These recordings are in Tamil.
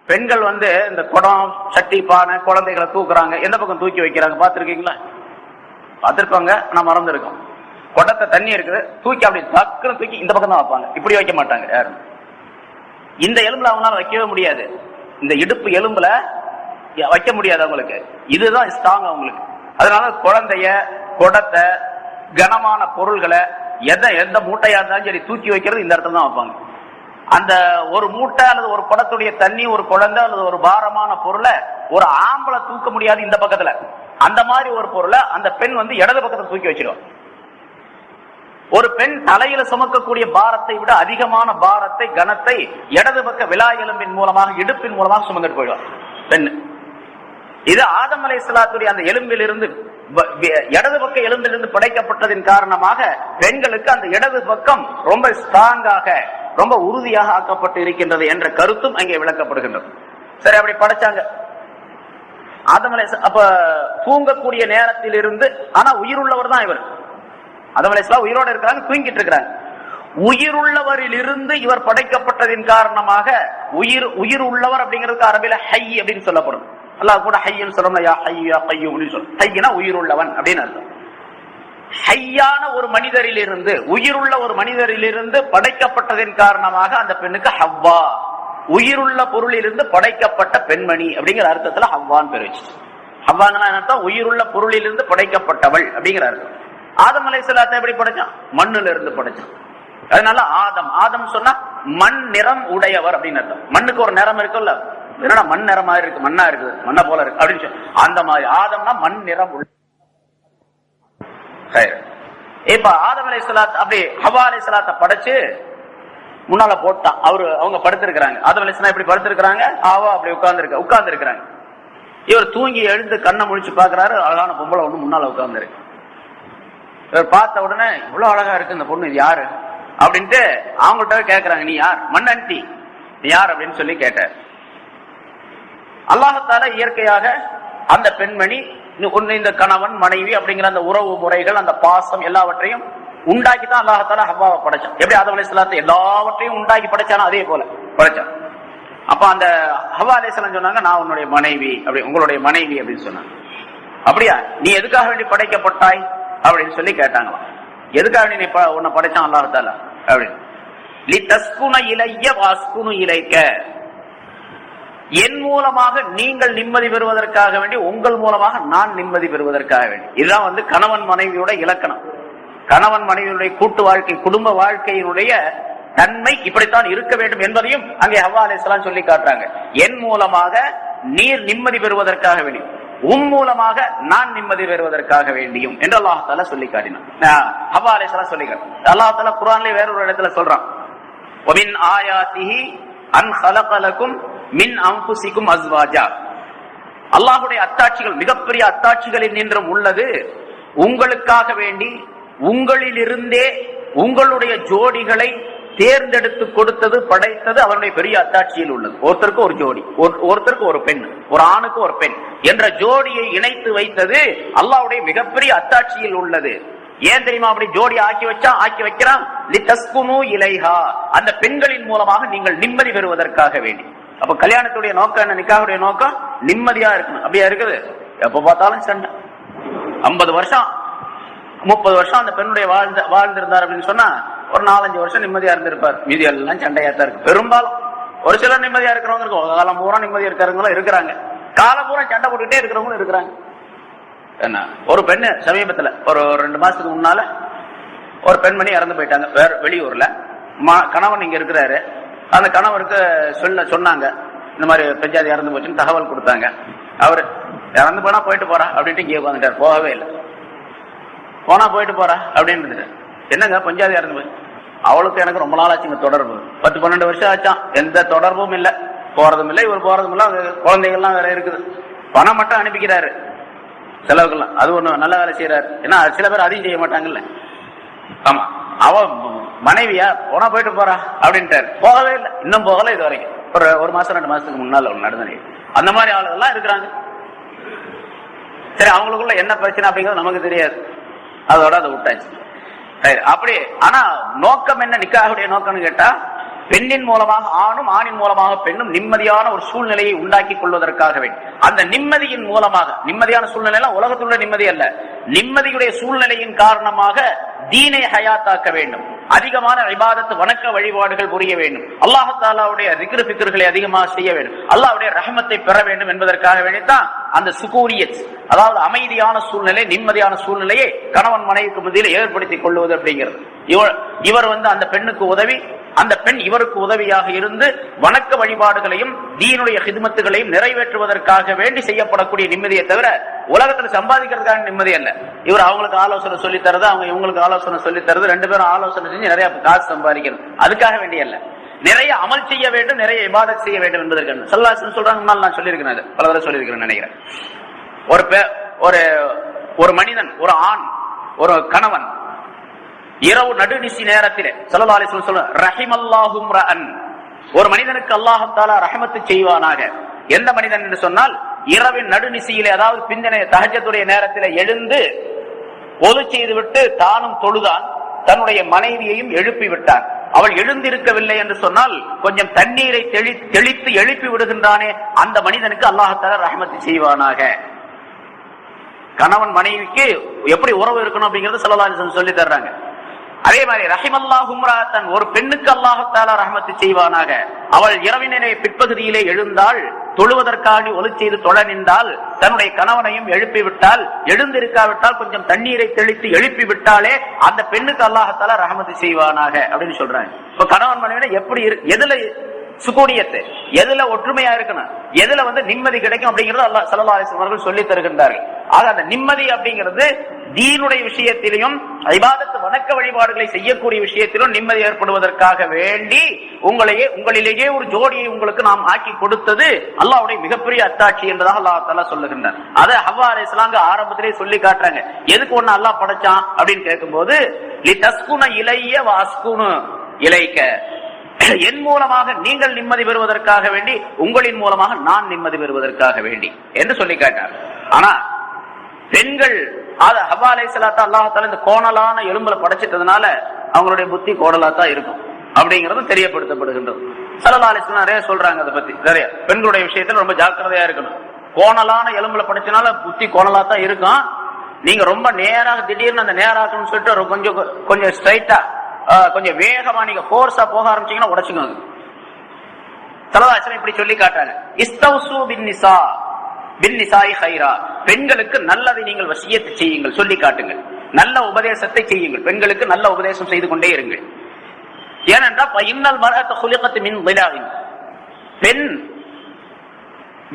பெண்கள் இந்த குடம், சட்டி, பானை, குழந்தைகளை தூக்குறாங்க. எந்த பக்கம் தூக்கி வைக்கிறாங்க பாத்துருக்கீங்களா? பார்த்திருப்பாங்க, நான் மறந்துருக்கோம். குடத்தை தண்ணி இருக்குது, தூக்கி அப்படி டக்குன்னு தூக்கி இந்த பக்கம் தான் வைப்பாங்க. இப்படி வைக்க மாட்டாங்க யாரும். இந்த எலும்புல அவங்களால வைக்கவே முடியாது. இந்த இடுப்பு எலும்புல வைக்க முடியாது அவங்களுக்கு. இதுதான் ஸ்ட்ராங் அவங்களுக்கு. அதனால குழந்தைய, குடத்தை, கனமான பொருள்களை எந்த மூட்டையா இருந்தாலும் சரி தூக்கி வைக்கிறது இந்த இடத்துல தான் வைப்பாங்க. அந்த ஒரு மூட்டை அல்லது ஒரு குடத்துடைய தண்ணி, ஒரு குழந்தை அல்லது ஒரு பாரமான பொருளை ஒரு ஆம்பளை தூக்க முடியாது இந்த பக்கத்துல. அந்த மாதிரி ஒரு பொருளை அந்த பெண் இடது பக்கத்துல தூக்கி வச்சிருவாங்க. ஒரு பெண் தலையில சுமக்கக்கூடிய பாரத்தை விட அதிகமான பாரத்தை, கனத்தை இடது பக்க விலா எலும்பின் மூலமாக, இடுப்பின் மூலமாக சுமந்துட்டு போயிடுவார் பெண். இது ஆதம் அலைஹிஸ்ஸலாத்துடைய அந்த எலும்பிலிருந்து, இடது பக்க எலும்பிலிருந்து படைக்கப்பட்டதின் காரணமாக பெண்களுக்கு அந்த இடது பக்கம் ரொம்ப ஸ்ட்ராங்காக, ரொம்ப உறுதியாக ஆக்கப்பட்டு இருக்கின்றது என்ற கருத்தும் அங்கே விளக்கப்படுகின்றது. சரி, அப்படி படைச்சாங்க ஆதம் அலைஹிஸ்ஸலாம். அப்ப தூங்கக்கூடிய நேரத்தில் இருந்து, ஆனா உயிருள்ளவர் தான் இவர். ஆதம் அலைஹிஸ்ஸலாம் உயிரோடு இருக்கிறாங்க, தூங்கிட்டு இருக்கிறாங்க. உயிருள்ளவரில் இருந்து இவர் படைக்கப்பட்டதின் காரணமாக உயிர் உள்ளவர் அப்படிங்கிறதுக்கு அரபில ஹை அப்படின்னு சொல்லப்படும். அல்லாஹ் கூட ஹைன்னு சொல்லணும், யா ஹை யா கையூம் அப்படின்னு சொல்லும். ஹைனா உயிருள்ளவன் அப்படின்னு அர்த்தம். ஹையான ஒரு மனிதரிலிருந்து, உயிருள்ள ஒரு மனிதரிலிருந்து படைக்கப்பட்டதின் காரணமாக அந்த பெண்ணுக்கு ஹவ்வா, உயிருள்ள பொருளிலிருந்து படைக்கப்பட்ட பெண்மணி அப்படிங்கிற அர்த்தத்துல ஹவ்வான்னு பேர் வச்சு. ஹவ்வாங்கன்னா என்ன அர்த்தம்? உயிருள்ள பொருளிலிருந்து படைக்கப்பட்டவள் அப்படிங்கிற அர்த்தம். ஆதம் அலைஹிஸ்ஸலாத்தை எப்படி படைச்சான்? மண்ணுல இருந்து படைச்சான். அதனால ஆதம் சொன்னா மண் நிறம் உடையவர் அப்படின்னு அர்த்தம். மண்ணுக்கு ஒரு நிறம் இருக்குல்ல, என்னடா மண் நிறம் மாதிரி இருக்கு, மண்ணா இருக்குது, மண்ணை போல இருக்கு அப்படின்னு சொல்லி, அந்த மாதிரி ஆதம்னா மண் நிறம் உள்ள. இப்ப ஆதம் அலைஹிஸ்ஸலாத் அப்படி ஹவ்வா அலைஹிஸ்ஸலாத்தை படைச்சு முன்னால போட்டான். அவங்க படுத்திருக்கிறாங்க. ஆதம் அலைஹிஸ்ஸலாம் எப்படி படுத்திருக்கிறாங்க, ஹவ்வா அப்படி உட்கார்ந்து இருக்கிறாங்க. இவர் தூங்கி எழுந்து கண்ணை முழிச்சு பாக்குறாரு, அழகான பொம்பளை ஒண்ணு முன்னால உட்கார்ந்து இருக்கு. இவர் பார்த்த உடனே இவ்வளவு அழகா இருக்கு இந்த பொண்ணு, இது யாரு அப்படின்ட்டு அவங்கள்ட்ட கேட்கிறாங்க, நீ யார்? மண்ணன்டி, நீ யார் அப்படின்னு சொல்லி கேட்டார். அல்லாஹ்தால இயற்கையாக அந்த பெண்மணி, இந்த கணவன் மனைவி அப்படிங்கிற அந்த உறவு முறைகள், அந்த பாசம் எல்லாவற்றையும் உண்டாக்கித்தான் அல்லாஹ்தால ஹவ்வாவை படைச்சான். எப்படி ஆதம் அலைஹிஸ்ஸலாத்தை எல்லாவற்றையும் உண்டாக்கி படைச்சானோ அதே போல படைச்சான். அப்ப அந்த ஹவ்வா அலைஹிஸ்ஸலாம் சொன்னாங்க, நான் உன்னுடைய மனைவி, அப்படி உங்களுடைய மனைவி அப்படின்னு சொன்னாங்க. அப்படியா, நீ எதுக்காக வேண்டி படைக்கப்பட்டாய் அப்படின்னு சொல்லி கேட்டாங்களாம். எதுக்காக நீ உன்னை படைச்சான் அல்லாஹ்தால அப்படின்னு. லிதஸ்குன இலைய வஸ்குனு இலைக்க, என் மூலமாக நீங்கள் நிம்மதி பெறுவதற்காக வேண்டி, உங்கள் மூலமாக நான் நிம்மதி பெறுவதற்காக வேண்டி. இதுதான் கணவன் மனைவியோட இலக்கணம். கணவன் மனைவியுடைய கூட்டு வாழ்க்கை, குடும்ப வாழ்க்கையினுடைய தன்மை இப்படித்தான் இருக்க வேண்டும் என்பதையும் அங்கே ஹவ்வா அலைஹிஸ்ஸலாம் சொல்லி காட்டுறாங்க. என் மூலமாக நீர் நிம்மதி பெறுவதற்காக வேண்டி, உன் மூலமாக நான் நிம்மதி பெறுவதற்காக வேண்டியும் என்று அல்லாஹ் தஆலா சொல்லி காட்டினான். ஹவ்வா அலைஹிஸ்ஸலாம் சொல்லி காட்டினான். அல்லாஹ் தஆலா குர்ஆன்ல வேற ஒரு இடத்துல சொல்றான், வமின் ஆயாத்திஹி அன் خلق لكم மின் அன்ஃபுசிக்கும் அஸ்வாஜா. அல்லாஹ்வுடைய அத்தாட்சிகள், மிகப்பெரிய அத்தாட்சிகளில் நின்றும் உள்ளது, உங்களுக்காக வேண்டி உங்களிலிருந்தே உங்களுடைய ஜோடிகளை தேர்ந்தெடுத்து கொடுத்தது, படைத்தது அவனுடைய பெரிய அத்தாட்சியில் உள்ளது. ஒருத்தருக்கு ஒரு ஜோடி, ஒருத்தருக்கு ஒரு பெண், ஒரு ஆணுக்கு ஒரு பெண் என்ற ஜோடியை இணைத்து வைத்தது அல்லாஹ்வுடைய மிகப்பெரிய அத்தாட்சியில் உள்ளது. ஏன் தெரியுமா அப்படி ஜோடி ஆக்கி வைக்கிறான்? லிதஸ்குனு இலைஹா, அந்த பெண்களின் மூலமாக நீங்கள் நிம்மதி பெறுவதற்காக வேண்டி. அப்ப கல்யாணத்துடைய நோக்கம் என்ன? நிக்காஹுடைய நோக்கம் நிம்மதியா இருக்கணும். அப்படியா இருக்குது? எப்ப பார்த்தாலும் சண்டை. 50 வருஷம் 30 வருஷம் அந்த பெண்ணுடைய வாழ்ந்திருந்தார் அப்படின்னு சொன்னா ஒரு 4-5 வருஷம் நிம்மதியா இருந்திருப்பார். மீதி எல்லாம் சண்டையாத்தான் இருக்கு. பெரும்பாலும் ஒரு சிலர் நிம்மதியா இருக்கிறவங்க இருக்கும், காலம் பூரா நிம்மதியா இருக்கிறவங்களும் இருக்கிறாங்க, காலம் பூரா சண்டை போட்டுக்கிட்டே இருக்கிறவங்களும் இருக்கிறாங்க. என்ன, ஒரு பெண்ணு சமீபத்துல ஒரு 2 மாசத்துக்கு முன்னால ஒரு பெண்மணி இறந்து போயிட்டாங்க, வேற வெளியூர்ல. கணவன் இங்க இருக்கிறாரு. அந்த கணவருக்கு சொன்னாங்க, இந்த மாதிரி பெஞ்சாதி இறந்து போச்சுன்னு தகவல் கொடுத்தாங்க. அவரு இறந்து போனா போயிட்டு போறா அப்படின்ட்டு இங்கே உட்காந்துட்டார், போகவே இல்லை. போனா போயிட்டு போறா அப்படின்னு, என்னங்க பஞ்சாதி இறந்து போய், அவளுக்கு எனக்கு ரொம்ப நாள் ஆச்சுங்க தொடர்பு, 10-12 வருஷம் ஆச்சான், எந்த தொடர்பும் இல்லை, போறதும் இல்லை, இவர் போறதும் இல்லை, குழந்தைகள்லாம் வேற இருக்குது. பணம் மட்டும் அனுப்பிக்கிறாரு செலவுக்கெல்லாம், அது ஒண்ணு நல்ல வேலை செய்யறாரு. ஏன்னா சில பேர் அதையும் செய்ய மாட்டாங்கல்ல. ஆமா, அவ மனைவியா போனா போயிட்டு போறா அப்படின்ட்டாரு, போகவே இல்லை, இன்னும் போகல இது வரைக்கும். ஒரு மாசம் 2 மாசத்துக்கு முன்னால நடந்த அந்த மாதிரி ஆளுகள்லாம் இருக்கிறாங்க. சரி, அவங்களுக்குள்ள என்ன பிரச்சனை அப்படிங்கிறது நமக்கு தெரியாது, அதோட அதை விட்டாச்சு. அப்படி. ஆனா நோக்கம் என்ன? நிக்காஹுடைய நோக்கம்னு கேட்டா பெண்ணின் மூலமாக ஆணும், ஆணின் மூலமாக பெண்ணும் நிம்மதியான ஒரு சூழ்நிலையை உண்டாக்கி கொள்வதற்காக வேண்டும். அந்த நிம்மதியின் மூலமாக, நிம்மதியான சூழ்நிலை உலகத்துள்ள நிம்மதி அல்ல, நிம்மதியுடைய சூழ்நிலையின் காரணமாக தீனை ஹயாத்தாக்க வேண்டும். அதிகமான இபாதத்து வணக்க வழிபாடுகள் புரிய வேண்டும். அல்லாஹ் தஆலாவுடைய திக்ர் ஃபிக்ர்களை அதிகமாக செய்ய வேண்டும். அல்லாஹ்வுடைய ரஹமத்தை பெற வேண்டும் என்பதற்காக வேண்டித்தான் அந்த சுகூரியத், அதாவது அமைதியான சூழ்நிலை, நிம்மதியான சூழ்நிலையை கணவன் மனைவிக்கு மத்தியில் ஏற்படுத்திக் கொள்வது அப்படிங்கிறது. இவர் அந்த பெண்ணுக்கு உதவி, அந்த பெண் இவருக்கு உதவியாக இருந்து வணக்க வழிபாடுகளையும் தீனுடைய ஹிதமத்துகளையும் நிறைவேற்றுவதற்காக வேண்டி செய்யப்படக்கூடிய நிம்மதியை தவிர உலகத்தில் சம்பாதிக்கிறதுக்கான நிம்மதி அல்ல. இவர் அவங்களுக்கு ஆலோசனை சொல்லி தருது, அவங்க இவங்களுக்கு ஆலோசனை சொல்லி தருது, ரெண்டு பேரும் ஆலோசனை செஞ்சு நிறைய காசு சம்பாதிக்கிறது, அதுக்காக வேண்டிய அல்ல. நிறைய அமல் செய்ய வேண்டும், நிறைய இபாதத் செய்ய வேண்டும் என்பதற்கு ஸல்லல்லாஹு அலைஹி வஸல்லம் சொல்றாங்க. நான் சொல்லியிருக்கிறேன், பல தடவை சொல்லியிருக்கிறேன் நினைக்கிறேன். ஒரு மனிதன், ஒரு ஆண், ஒரு கணவன் இரவு நடுநிசி நேரத்தில் ஸல்லல்லாஹு அலைஹி வஸல்லம் சொல்றாங்க, ரஹிமல்லாஹு ரஅன், ஒரு மனிதனுக்கு அல்லாஹ் தஆலா ரஹமத்து செய்வானாக. எந்த மனிதன் என்று சொன்னால், இரவின் நடுநிசியிலே, அதாவது பிந்தின தஹஜ்ஜுடைய நேரத்தில் எழுந்து ஒது செய்துவிட்டு தானும் தொழுதான், தன்னுடைய மனைவியையும் எழுப்பி விட்டான். அவள் எழுந்திருக்கவில்லை என்று சொன்னால் கொஞ்சம் தண்ணீரை தெளித்து எழுப்பி விடுகின்றானே, அந்த மனிதனுக்கு அல்லாஹ் தஆலா ரஹமத்து செய்வானாக. கணவன் மனைவிக்கு எப்படி உறவு இருக்கணும் அப்படிங்கறது ஸல்லல்லாஹு அலைஹி வஸல்லம் சொல்லி தர்றாங்க. அதே மாதிரி ரஹிமல்லாஹு இம்ராஅத்தன், ஒரு பெண்ணுக்கு அல்லாஹ் தஆலா ரஹமத்து செய்வானாக. அவள் இரவினை பிற்பகுதியிலே எழுந்தால், தொழுவதற்காக ஒலி செய்து தொழ நின்றால், தன்னுடைய கணவனையும் எழுப்பி விட்டால், எழுந்திருக்காவிட்டால் கொஞ்சம் தண்ணீரை தெளித்து எழுப்பி விட்டாலே அந்த பெண்ணுக்கு அல்லாஹ் தஆலா ரஹமத்து செய்வானாக அப்படின்னு சொல்றாங்க. இப்ப கணவன் மனைவி எப்படி எதுல சுகூனியத்தை, எதுல ஒற்றுமையா இருக்கணும், எதுல நிம்மதி கிடைக்கும் அப்படிங்கறது அல்லாஹ் ஸல்லல்லாஹு அலைஹி வஸல்லம் அவர்கள் சொல்லி தருகின்றார்கள். ஆக அந்த நிம்மதி அப்படிங்கிறது தீனுடைய விஷயத்திலும் இபாதத்து வணக்க வழிபாடுகளை செய்யக்கூடிய விஷயத்திலும் நிம்மதி ஏற்படுவதற்காக வேண்டி உங்களிலேயே ஒரு ஜோடியை உங்களுக்கு நாம் ஆக்கி கொடுத்தது அல்லாஹ்வுடைய மிகப்பெரிய அத்தாட்சி என்பதாக அல்லாஹ் தஆலா சொல்லுகின்றார். அதை ஹவ்வா அலைஹிஸ்ஸலாம் ஆரம்பத்திலே சொல்லி காட்டுறாங்க. எதுக்கு ஒண்ணு அல்லாஹ் படைச்சான் அப்படின்னு கேட்கும்போது, லிதஸ்குன இலைய வஅஸ்குனு இலைக்க, என் மூலமாக நீங்கள் நிம்மதி பெறுவதற்காக வேண்டி, உங்களின் மூலமாக நான் நிம்மதி பெறுவதற்காக வேண்டி என்று சொல்லி காட்டார். ஆனா பெண்கள் ஹவ்வா அலைஹிஸ்ஸலாத்த அல்லாஹ் தஆலா இந்த கோணலான எலும்புல படைச்சிட்டதுனால அவங்களுடைய புத்தி கோணலாத்தான் இருக்கும் அப்படிங்கிறது தெரியப்படுத்தப்படுகின்றது. ஸல்லல்லாஹு அலைஹி வஸல்லம் நிறைய சொல்றாங்க அதை பத்தி. நிறைய பெண்களுடைய விஷயத்துல ரொம்ப ஜாக்கிரதையா இருக்கணும். கோணலான எலும்புல படைச்சனால புத்தி கோணலாத்தான் இருக்கும். நீங்க ரொம்ப நேராக திடீர்னு அந்த நேராக்கணும்னு சொல்லிட்டு கொஞ்சம் ஸ்ட்ரைட்டா, கொஞ்சம் வேகமா நீங்க போர்ஸா போக ஆரம்பிச்சீங்கன்னா உடைச்சுக்கோங்க. ஸல்லல்லாஹு அலைஹி வஸல்லம் இப்படி சொல்லி காட்டுறாங்க, இஸ்தௌசு பின்னிசா பின்னிசாஇ கைரா, பெண்களுக்கு நல்லதை நீங்கள் வசியத்து செய்யுங்கள், சொல்லி காட்டுங்கள், நல்ல உபதேசத்தை செய்யுங்கள், பெண்களுக்கு நல்ல உபதேசம் செய்து கொண்டே இருங்கள். ஏனென்றால் இன்னல் மர்அத்து குலிகத் மின் விலாஇன், பெண்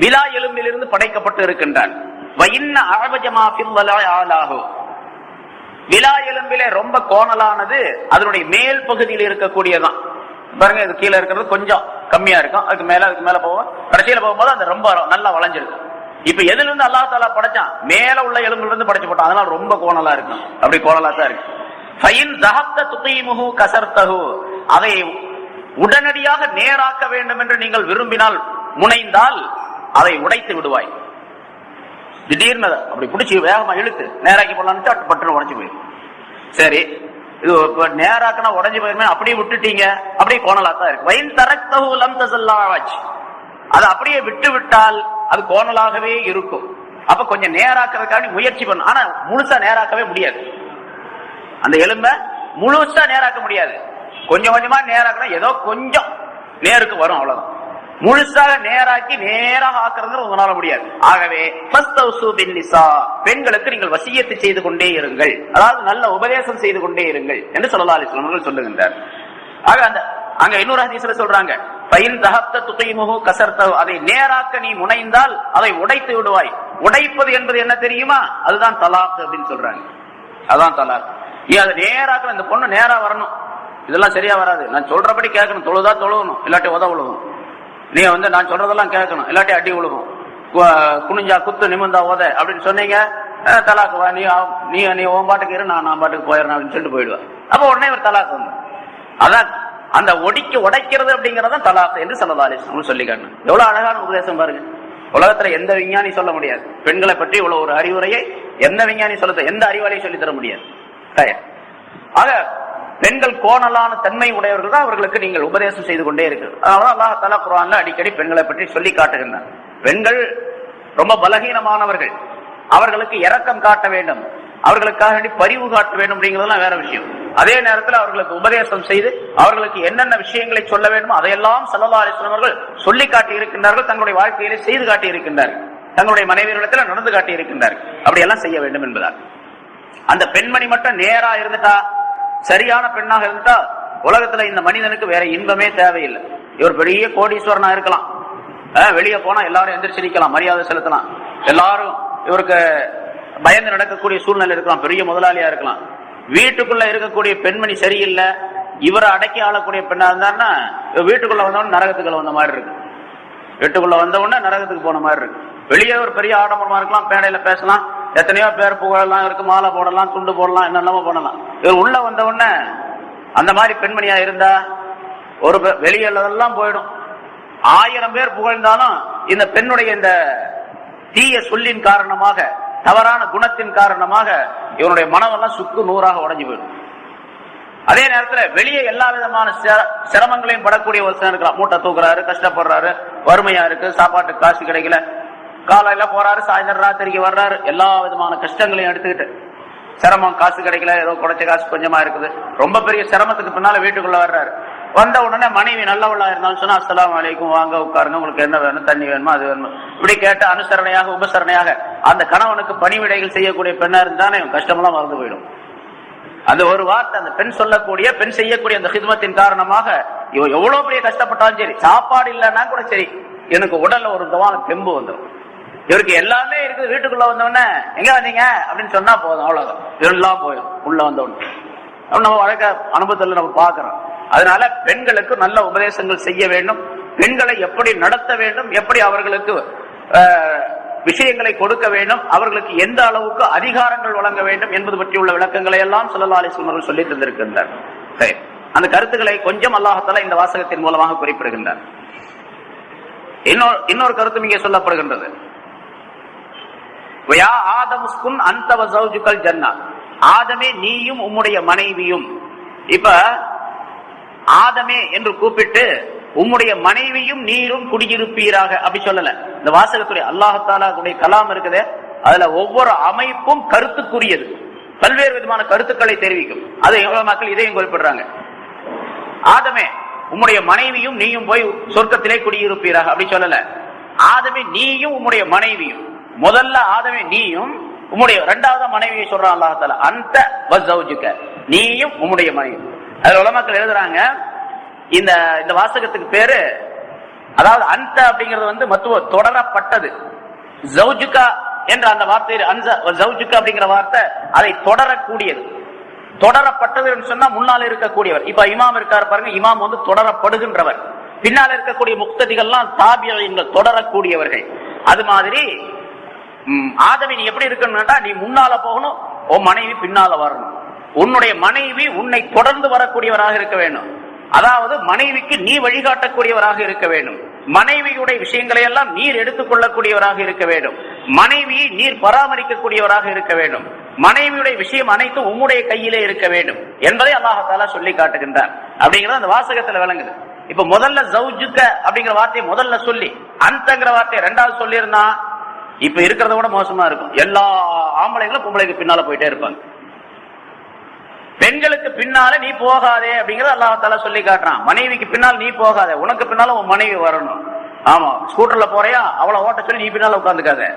விலா எலும்பிலிருந்து படைக்கப்பட்டு இருக்கின்றான். வஇன்ன அஅபஜமா ஃபில் வலாஇ ஆலாஹு, விலா எலும்பிலே ரொம்ப கோணலானது அதனுடைய மேல் பகுதியில் இருக்கக்கூடியதான். பாருங்க, இது கீழே இருக்கிறது கொஞ்சம் கம்மியா இருக்கும், அதுக்கு மேல போவோம், கடைசியில போகும்போது அது ரொம்ப நல்லா வளைஞ்சிருக்கும். இப்ப எதுல இருந்து அல்லாஹ் தஆலா படைச்சான்? மேல உள்ள எலும்புல இருந்து படைச்சு போட்டான், அதனால ரொம்ப கோணலா இருக்கும். அப்படி கோணலா தான் இருக்கு. ஃபைன் ஸஹப்த துகீமுஹு கஸர்தஹு, அதை உடனடியாக நேராக்க வேண்டும் என்று நீங்கள் விரும்பினால், முனைந்தால் அதை உடைத்து விடுவாய். திடீர்னு அப்படி பிடிச்சி வேகமா இழுத்து நேராக்கி போடலான்னு பட்டு உடைச்சு போயிடும். சரி, இது நேராக்கனா உடஞ்சு போயிருமே, அப்படியே விட்டுட்டீங்க, அப்படியே கோணலா தான் இருக்கு. வைன் தரக்தஹு லம் தஸல்லாஜ், அதை அப்படியே விட்டு விட்டால் அது கோணலாகவே இருக்கும். அப்ப கொஞ்சம் நேராக்கிறதுக்காக முயற்சி பண்ணும். ஆனா முழுசா நேராக்கவே முடியாது. அந்த எலும்ப முழுசா நேராக்க முடியாது. கொஞ்சம் கொஞ்சமா நேராக்கணும், ஏதோ கொஞ்சம் நேருக்கு வரும், அவ்வளவுதான். முழுசாக நேராக்கி நேராக ஆக்குறது உங்களால முடியாது. ஆகவே பெண்களுக்கு நீங்கள் வசியத்து செய்து கொண்டே இருங்கள், அதாவது நல்ல உபதேசம் செய்து கொண்டே இருங்கள் என்று ஸல்லல்லாஹு அலைஹி வஸல்லம் அவர்கள் சொல்லுகின்றார். ஆக அங்க இன்னொரு ஹதீஸ்ல சொல்றாங்க, ஃபைன் ஸஹப்த துகீமுஹு கஸர்தஹு, அதை நேராக்க நீ முனைந்தால் அதை உடைத்து விடுவாய். உடைப்பது என்பது என்ன தெரியுமா? அதுதான் தலாக் அப்படின்னு சொல்றாங்க. அதான் தலாக். நீ அதை நேராக்க, இந்த பொண்ணு நேரா வரணும், இதெல்லாம் சரியா வராது, நான் சொல்றபடி கேட்கணும், தொழுதா தொழுகணும், இல்லாட்டி உத விழுகும். நீ நான் சொல்றதெல்லாம் கேட்கணும், இல்லாட்டி அடி விழுகும், குனிஞ்சா குத்து நிமிந்தா உத அப்படின்னு சொன்னீங்க, தலாக்கு வா, நீ உன் பாட்டுக்கு இரு, நான் பாட்டுக்கு போயிடறேன் அப்படின்னு சொல்லிட்டு போயிடுவேன். அப்ப உடனே ஒரு தலாக்கு வந்து, அதான் அந்த உடைக்கிறது அப்படிங்கறதான் தலாக் என்று ஸல்லல்லாஹு அலைஹி வஸல்லம் சொல்லி காட்டணும். எவ்வளவு அழகான உபதேசம் பாருங்க. உலகத்துல எந்த விஞ்ஞானி சொல்ல முடியாது பெண்களை பற்றி இவ்வளவு ஒரு அறிவுரையை. எந்த விஞ்ஞானி எந்த அறிவாளியை சொல்லி தர முடியாது. ஆக பெண்கள் கோணலான தன்மை உடையவர்கள் தான் அவர்களுக்கு நீங்கள் உபதேசம் செய்து கொண்டே இருக்கு. அதனால அல்லாஹ் தஆலா குர்ஆன்ல அடிக்கடி பெண்களை பற்றி சொல்லி காட்டுகின்றார். பெண்கள் ரொம்ப பலகீனமானவர்கள், அவர்களுக்கு இரக்கம் காட்ட வேண்டும், அவர்களுக்காக வேண்டி பரிவு காட்ட வேண்டும் அப்படிங்கிறதுலாம் வேற விஷயம். அதே நேரத்தில் அவர்களுக்கு உபதேசம் செய்து அவர்களுக்கு என்னென்ன விஷயங்களை சொல்ல வேண்டுமோ அதையெல்லாம் ஸல்லல்லாஹு அலைஹி வஸல்லம் அவர்கள் சொல்லி காட்டி இருக்கின்றார்கள், தங்களுடைய வாழ்க்கையிலே செய்து காட்டி இருக்கின்றார்கள், தங்களுடைய மனைவியர்களிடத்தில் நடந்து காட்டி இருக்கின்றார்கள். அப்படியெல்லாம் செய்ய வேண்டும் என்பதால் அந்த பெண்மணி மட்டும் நேரா இருந்துட்டா, சரியான பெண்ணாக இருந்துட்டா உலகத்துல இந்த மனிதனுக்கு வேற இன்பமே தேவையில்லை. இவர் பெரிய கோடீஸ்வரனா இருக்கலாம், வெளியே போனா எல்லாரும் எந்திரிச்சு நிக்கலாம், மரியாதை செலுத்தலாம், எல்லாரும் இவருக்கு பயந்து நடக்கக்கூடிய சூழ்நிலை இருக்கலாம், பெரிய முதலாளியா இருக்கலாம். வீட்டுக்குள்ள இருக்கக்கூடிய பெண்மணி சரியில்லை, இவரை அடக்கி ஆளக்கூடிய பெண்ணா இருந்தாருன்னா வீட்டுக்குள்ள வந்தவொடனே நரகத்துக்குள்ள வந்த மாதிரி இருக்கு, வீட்டுக்குள்ள வந்தவுடனே நரகத்துக்கு போன மாதிரி இருக்கு. வெளியே ஒரு பெரிய ஆடம்பரமா இருக்கலாம், பேடையில பேசலாம், எத்தனையோ பேர் புகழலாம் இருக்கு, மாலை போடலாம், துண்டு போடலாம், என்னெல்லாமோ பண்ணலாம். இவர் உள்ள வந்த உடனே அந்த மாதிரி பெண்மணியா இருந்தா ஒரு வெளியெல்லாம் போயிடும். 1000 பேர் புகழ்ந்தாலும் இந்த பெண்ணுடைய இந்த தீய சொல்லின் காரணமாக, தவறான குணத்தின் காரணமாக இவனுடைய மனமெல்லாம் சுக்கு நூறாக உடைஞ்சு போயிடும். அதே நேரத்தில் வெளியே எல்லா விதமான சிரமங்களையும் படக்கூடிய ஒரு சிலர் இருக்கலாம். மூட்டை தூக்குறாரு, கஷ்டப்படுறாரு, வறுமையா இருக்கு, சாப்பாட்டுக்கு காசு கிடைக்கல, காலையில போறாரு, சாயந்தரம் ராத்திரிக்கு வர்றாரு, எல்லா விதமான கஷ்டங்களையும் எடுத்துக்கிட்டு சிரமம், காசு கிடைக்கல, ஏதோ குறைச்ச காசு கொஞ்சமா இருக்குது, ரொம்ப பெரிய சிரமத்துக்கு பின்னால வீட்டுக்குள்ள வர்றாரு. வந்த உடனே மனைவி நல்லவளா இருந்தாலும் சொன்னா அஸ்ஸலாமு அலைக்கும், வாங்க உட்காருங்க, உங்களுக்கு என்ன வேணும், தண்ணி வேணுமா, அது வேணுமா, இப்படி கேட்டு அனுசரணையாக உபசரணையாக அந்த கணவனுக்கு பணிவிடைகள் செய்யக்கூடிய பெண்ணா இருந்தானே கஷ்டமெல்லாம் மறந்து போயிடும். அந்த ஒரு வார்த்தை அந்த பெண் சொல்லக்கூடிய, பெண் செய்யக்கூடிய அந்த ஹித்மத்தின் காரணமாக இவ எவ்வளவு பெரிய கஷ்டப்பட்டாலும் சரி, சாப்பாடு இல்லைன்னா கூட சரி, எனக்கு உடல்ல ஒரு விதமான தெம்பு வந்துடும். இவருக்கு எல்லாமே இருக்குது, வீட்டுக்குள்ள வந்தவொடனே எங்க வந்தீங்க அப்படின்னு சொன்னா போதும், அவ்வளவுதான், எல்லாம் போயிடும் உள்ள வந்தவொடனே. நம்ம வழக்க அனுபவத்தில் நம்ம பார்க்கிறோம். அதனால பெண்களுக்கு நல்ல உபதேசங்கள் செய்ய வேண்டும், பெண்களை எப்படி நடத்த வேண்டும், எப்படி அவர்களுக்கு விஷயங்களை கொடுக்க வேண்டும், அவர்களுக்கு எந்த அளவுக்கு அதிகாரங்கள் வழங்க வேண்டும் என்பது பற்றியுள்ள விளக்கங்களை எல்லாம் ஸல்லல்லாஹு அலைஹி வஸல்லம் சொல்லி தந்திருக்கின்றார். அந்த கருத்துக்களை கொஞ்சம் அல்லாஹ் தஆலா இந்த வாசகத்தின் மூலமாக குறிப்பிடுகின்றார். இன்னொரு கருத்து இங்கே சொல்லப்படுகின்றது. ஆதமுஸ்குன் அன்த வ ஸௌஜுகல் ஜன்னா, ஆதமே நீயும் உம்முடைய மனைவியும். இப்ப ஆதமே என்று கூப்பிட்டு உம்முடைய மனைவியும் நீரும் குடியிருப்பீராக அப்படி சொல்லல. இந்த வாசகத்துடைய அல்லாஹ் தஆலாவுடைய கலாம் இருக்குது, அதுல ஒவ்வொரு அமைப்பும் கருத்துக்குரியது, பல்வேறு விதமான கருத்துக்களை தெரிவிக்கும். அதை எவ்வளவு மக்கள் இதையும் குறிப்பிடுறாங்க. ஆதமே உம்முடைய மனைவியும் நீயும் போய் சொர்க்கத்திலே குடியிருப்பீராக அப்படி சொல்லல. ஆதமே நீயும் உம்முடைய மனைவியும், முதல்ல ஆதமே நீயும் உம்முடைய, இரண்டாவது மனைவியை சொல்றான் அல்லாஹ் தஆலா, அன்த வ ஸௌஜுக, நீயும் உம்முடைய மனைவி. அதுல உலமாக்கள் எழுதுறாங்க, இந்த வாசகத்துக்கு பேரு, அதாவது அந்த அப்படிங்கிறது மத்துவ தொடரப்பட்டது, ஜௌஜுகா என்ற அந்த வார்த்தை, ஜௌஜுகா அப்படிங்கிற வார்த்தை அதை தொடரக்கூடியது. தொடரப்பட்டது சொன்னா முன்னால் இருக்கக்கூடியவர். இப்ப இமாம் இருக்காரு பாருங்க, இமாம் தொடரப்படுகின்றவர், பின்னால் இருக்கக்கூடிய முக்ததிகள்லாம் தாபியீன்கள், தொடரக்கூடியவர்கள். அது மாதிரி ஆதமி நீ எப்படி இருக்கணும்னா, நீ முன்னால போகணும், உன் மனைவி பின்னால வரணும், உன்னுடைய மனைவி உன்னை தொடர்ந்து வரக்கூடியவராக இருக்க வேண்டும். அதாவது மனைவிக்கு நீ வழிகாட்டக்கூடியவராக இருக்க வேண்டும், மனைவியுடைய விஷயங்களை எல்லாம் நீர் எடுத்துக்கொள்ளக்கூடியவராக இருக்க வேண்டும், மனைவியை நீர் பராமரிக்கக்கூடியவராக இருக்க வேண்டும், மனைவியுடைய விஷயம் அனைத்தும் உம்முடைய கையிலே இருக்க வேண்டும் என்பதை அல்லாஹ் தஆலா சொல்லி காட்டுகின்றார். அப்படிங்கிறது அந்த வாசகத்துல விளங்குது. இப்ப முதல்ல ஜௌஜுக அப்படிங்கிற வார்த்தையை முதல்ல சொல்லி அந்தங்கிற வார்த்தையை இரண்டாவது சொல்லி இருந்தா இப்ப இருக்கிறத விட மோசமா இருக்கும். எல்லா ஆம்பளைங்களும் பொம்பளைக்கு பின்னால போயிட்டே இருப்பாங்க. பெண்களுக்கு பின்னால நீ போகாதே அப்படிங்கறது அல்லாஹ் தஆலா சொல்லி காட்டுறான். மனைவிக்கு பின்னால் நீ போகாதே, உனக்கு பின்னால உன் மனைவி வரணும். ஆமா, ஸ்கூட்டர்ல போறியா, அவளை ஓட்ட சொல்லி நீ பின்னால உட்காந்துக்காத,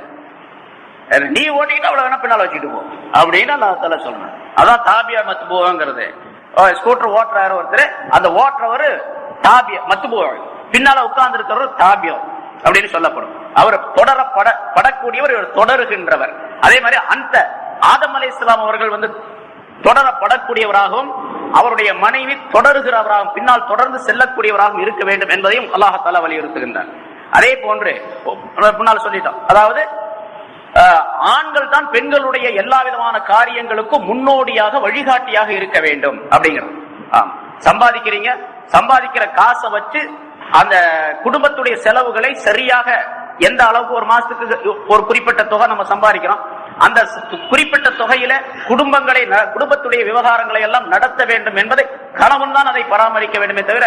நீ ஓட்டிக்கிட்டு அவளை வேணா பின்னால வச்சுட்டு போ அப்படின்னு அல்லாஹ் தஆலா சொல்றான். அதான் தாபியா மத்பூங்கிறது. ஸ்கூட்டர் ஓட்டுறாரு ஒருத்தர், அந்த ஓட்டுறவர் தாபியா மத்பூ, பின்னால உட்கார்ந்து இருக்கிறவர் தாபியம் அப்படின்னு சொல்லப்படும். அவர் தொடரப்படக்கூடியவர், இவர் தொடருகின்றவர். அதே மாதிரி அந்த ஆதம் அலைஹிஸ்ஸலாம் அவர்கள் தொடரப்படக்கூடியவராகவும் அவருடைய மனைவி தொடருகிறவராகவும் பின்னால் தொடர்ந்து செல்லக்கூடியவராகவும் இருக்க வேண்டும் என்பதையும் அல்லாஹ் தஆலா வலியுறுத்துகின்றார். அதே போன்று முன்னால் சொல்லிட்டோம், அதாவது ஆண்கள் தான் பெண்களுடைய எல்லா விதமான காரியங்களுக்கும் முன்னோடியாக வழிகாட்டியாக இருக்க வேண்டும் அப்படிங்கிறது. சம்பாதிக்கிறீங்க, சம்பாதிக்கிற காசை வச்சு அந்த குடும்பத்துடைய செலவுகளை சரியாக எந்த அளவுக்கு ஒரு மாசத்துக்கு ஒரு குறிப்பிட்ட தொகை நம்ம சம்பாதிக்கிறோம், அந்த குறிப்பிட்ட தொகையில குடும்பத்துடைய விவகாரங்களை எல்லாம் நடத்த வேண்டும் என்பதை கணவன் தான் அதை பராமரிக்க வேண்டுமே தவிர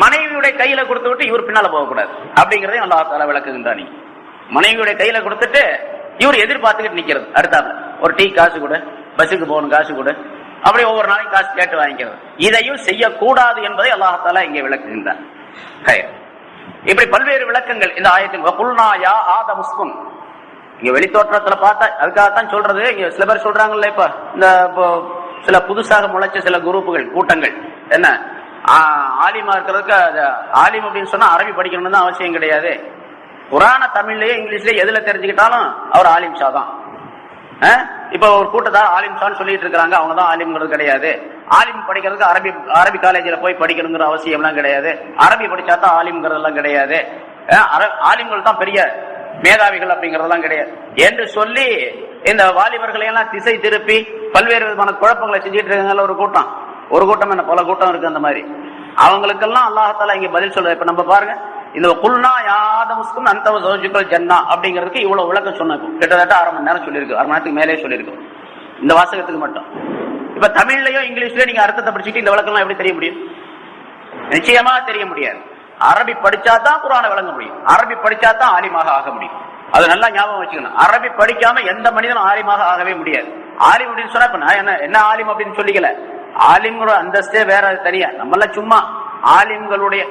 மனைவியுடைய கையில கொடுத்து விட்டு இவர் பின்னால போகக்கூடாது அப்படிங்கறதையும் அல்லாஹ் தஆலா விளக்குகின்றான். மனைவியுடைய கையில கொடுத்துட்டு இவர் எதிர்பார்த்துக்கிட்டு நிக்கிறது, அடுத்தாப்புல ஒரு டீ காசு கூட, பஸ்ஸுக்கு போகணும் காசு கூட, அப்படி ஒவ்வொரு நாளையும் காசு கேட்டு வாங்கிக்கிறது, இதையும் செய்யக்கூடாது என்பதை அல்லாஹ் தஆலா இங்கே விளக்குகின்றான். இப்படி பல்வேறு விளக்கங்கள் இந்த ஆயத்தில். வகுல்னா யா ஆதம் உஸ்குன், இங்க வெளித்தோற்றத்துல பார்த்தா அதுக்காகத்தான் சொல்றது. இங்க சில பேர் சொல்றாங்கல்ல, இப்ப இந்த சில புதுசாக முளைச்ச சில குரூப்புகள் கூட்டங்கள் என்ன ஆலிமா இருக்கிறதுக்கு, ஆலிம் அப்படின்னு சொன்னா அரபி படிக்கணும்னு தான் அவசியம் கிடையாது. குரான தமிழ்லயே இங்கிலீஷ்லயே எதுல தெரிஞ்சுக்கிட்டாலும் அவர் ஆலிம் ஷா தான். இப்ப ஒரு கூட்டத்தார் ஆலிம் ஷான்னு சொல்லிட்டு இருக்காங்க, அவங்க தான் ஆலிம்ங்கிறது கிடையாது. ஆலிம் படிக்கிறதுக்கு அரபி காலேஜ்ல போய் படிக்கணுங்கிற அவசியம் எல்லாம் கிடையாது. அரபி படிச்சா தான் ஆலிம்ங்கிறது எல்லாம் கிடையாது. ஆலிம்கள் தான் பெரிய மேதாவிகள் அப்படிங்கறதெல்லாம் கிடையாது என்று சொல்லி இந்த வாலிபர்களை எல்லாம் திசை திருப்பி பல்வேறு விதமான குழப்பங்களை செஞ்சுட்டு இருக்காங்கல்ல ஒரு கூட்டம் என்ன பல கூட்டம் இருக்கு. அந்த மாதிரி அவங்களுக்கெல்லாம் அல்லாஹ் தஆலா இங்க பதில் சொல்ற. இப்ப நம்ம பாருங்க, இந்த குல்னா யா ஆதம் உஸ்குன் அன்த வ ஸௌஜுகல் ஜன்னா அப்படிங்கிறதுக்கு இவ்வளவு விளக்கம் சொன்னோம். கிட்டத்தட்ட 1/2 மணி நேரம் சொல்லியிருக்கு, 1/2 மணி நேரத்துக்கு மேலே சொல்லியிருக்கு இந்த வாசகத்துக்கு மட்டும். இப்ப தமிழ்லயும் இங்கிலீஷ்லயும் நீங்க அர்த்தத்தை படிச்சுட்டு இந்த விளக்கம் எப்படி தெரிய முடியும்? நிச்சயமா தெரிய முடியாது. அரபி படிச்சாதான் குர்ஆனை விளங்க முடியும், அரபி படிச்சாதான் ஆலிமாக ஆக முடியும். அது நல்லா ஞாபகம் வச்சுக்கணும். அரபி படிக்காம எந்த மனிதனும் ஆலிமாக ஆகவே முடியாது. ஆலிம் அப்படின்னு சொன்னா இப்ப நான் என்ன ஆலிம் அப்படின்னு சொல்லிக்கல, ஆலிம்களோட அந்தஸ்தே வேற தனியா. நம்மள சும்மா ஆலிம்களுடைய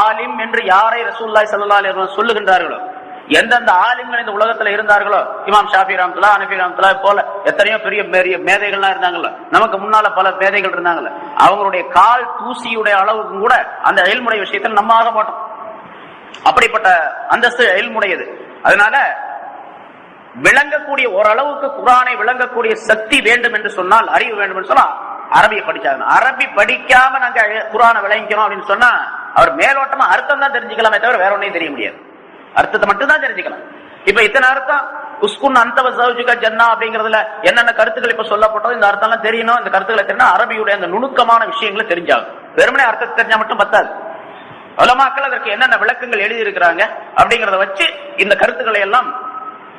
ஆலிம் என்று யாரை ரசூலுல்லாஹி ஸல்லல்லாஹு அலைஹி வஸல்லம் சொல்லுகின்றார்களோ, எந்தெந்த ஆலிம்கள் இந்த உலகத்துல இருந்தார்களோ, இமாம் ஷாஃபி ரஹ்மத்துல்லாஹ், ஹனஃபி ரஹ்மத்துல்லாஹ் போல எத்தனையோ பெரிய பெரிய மேதைகள்லாம் இருந்தாங்கல்ல, நமக்கு முன்னால பல மேதைகள் இருந்தாங்கல்ல, அவங்களுடைய கால் தூசியுடைய அளவுக்கு கூட அந்த இல்முடைய விஷயத்தில் நம்ம ஆக மாட்டோம். அப்படிப்பட்ட அந்தஸ்து இல்முடையது. அதனால விளங்கக்கூடிய ஓரளவுக்கு குர்ஆனை விளங்கக்கூடிய சக்தி வேண்டும் என்று சொன்னால், அறிவு வேண்டும் என்று சொன்னா அரபியை படிச்சாங்க. அரபி படிக்காம நாங்க குர்ஆனை விளங்கிக்கணும் அப்படின்னு சொன்னா அவர் மேலோட்டமா அர்த்தம் தான் தெரிஞ்சுக்கலாமே தவிர வேற ஒன்னையும் தெரிய முடியாது. அர்த்தத்தை மட்டும் தான் தெரிஞ்சுக்கலாம். இப்ப இத்தனை அர்த்தம் உஸ்குன் அன்த வ ஸௌஜுகல் ஜன்னா அப்படிங்கறதுல என்னென்ன கருத்துக்கள் இப்ப சொல்லப்பட்டது, இந்த அர்த்தம் எல்லாம் தெரியணும். இந்த கருத்துக்களை தெரிஞ்சா அரபியுடைய அந்த நுணுக்கமான விஷயங்களை தெரிஞ்சாகும். வெறுமனே அர்த்தத்தை தெரிஞ்சா மட்டும் பத்தாது. உலமாக்கள் அதற்கு என்னென்ன விளக்கங்கள் எழுதி இருக்கிறாங்க அப்படிங்கறத வச்சு இந்த கருத்துக்களை எல்லாம்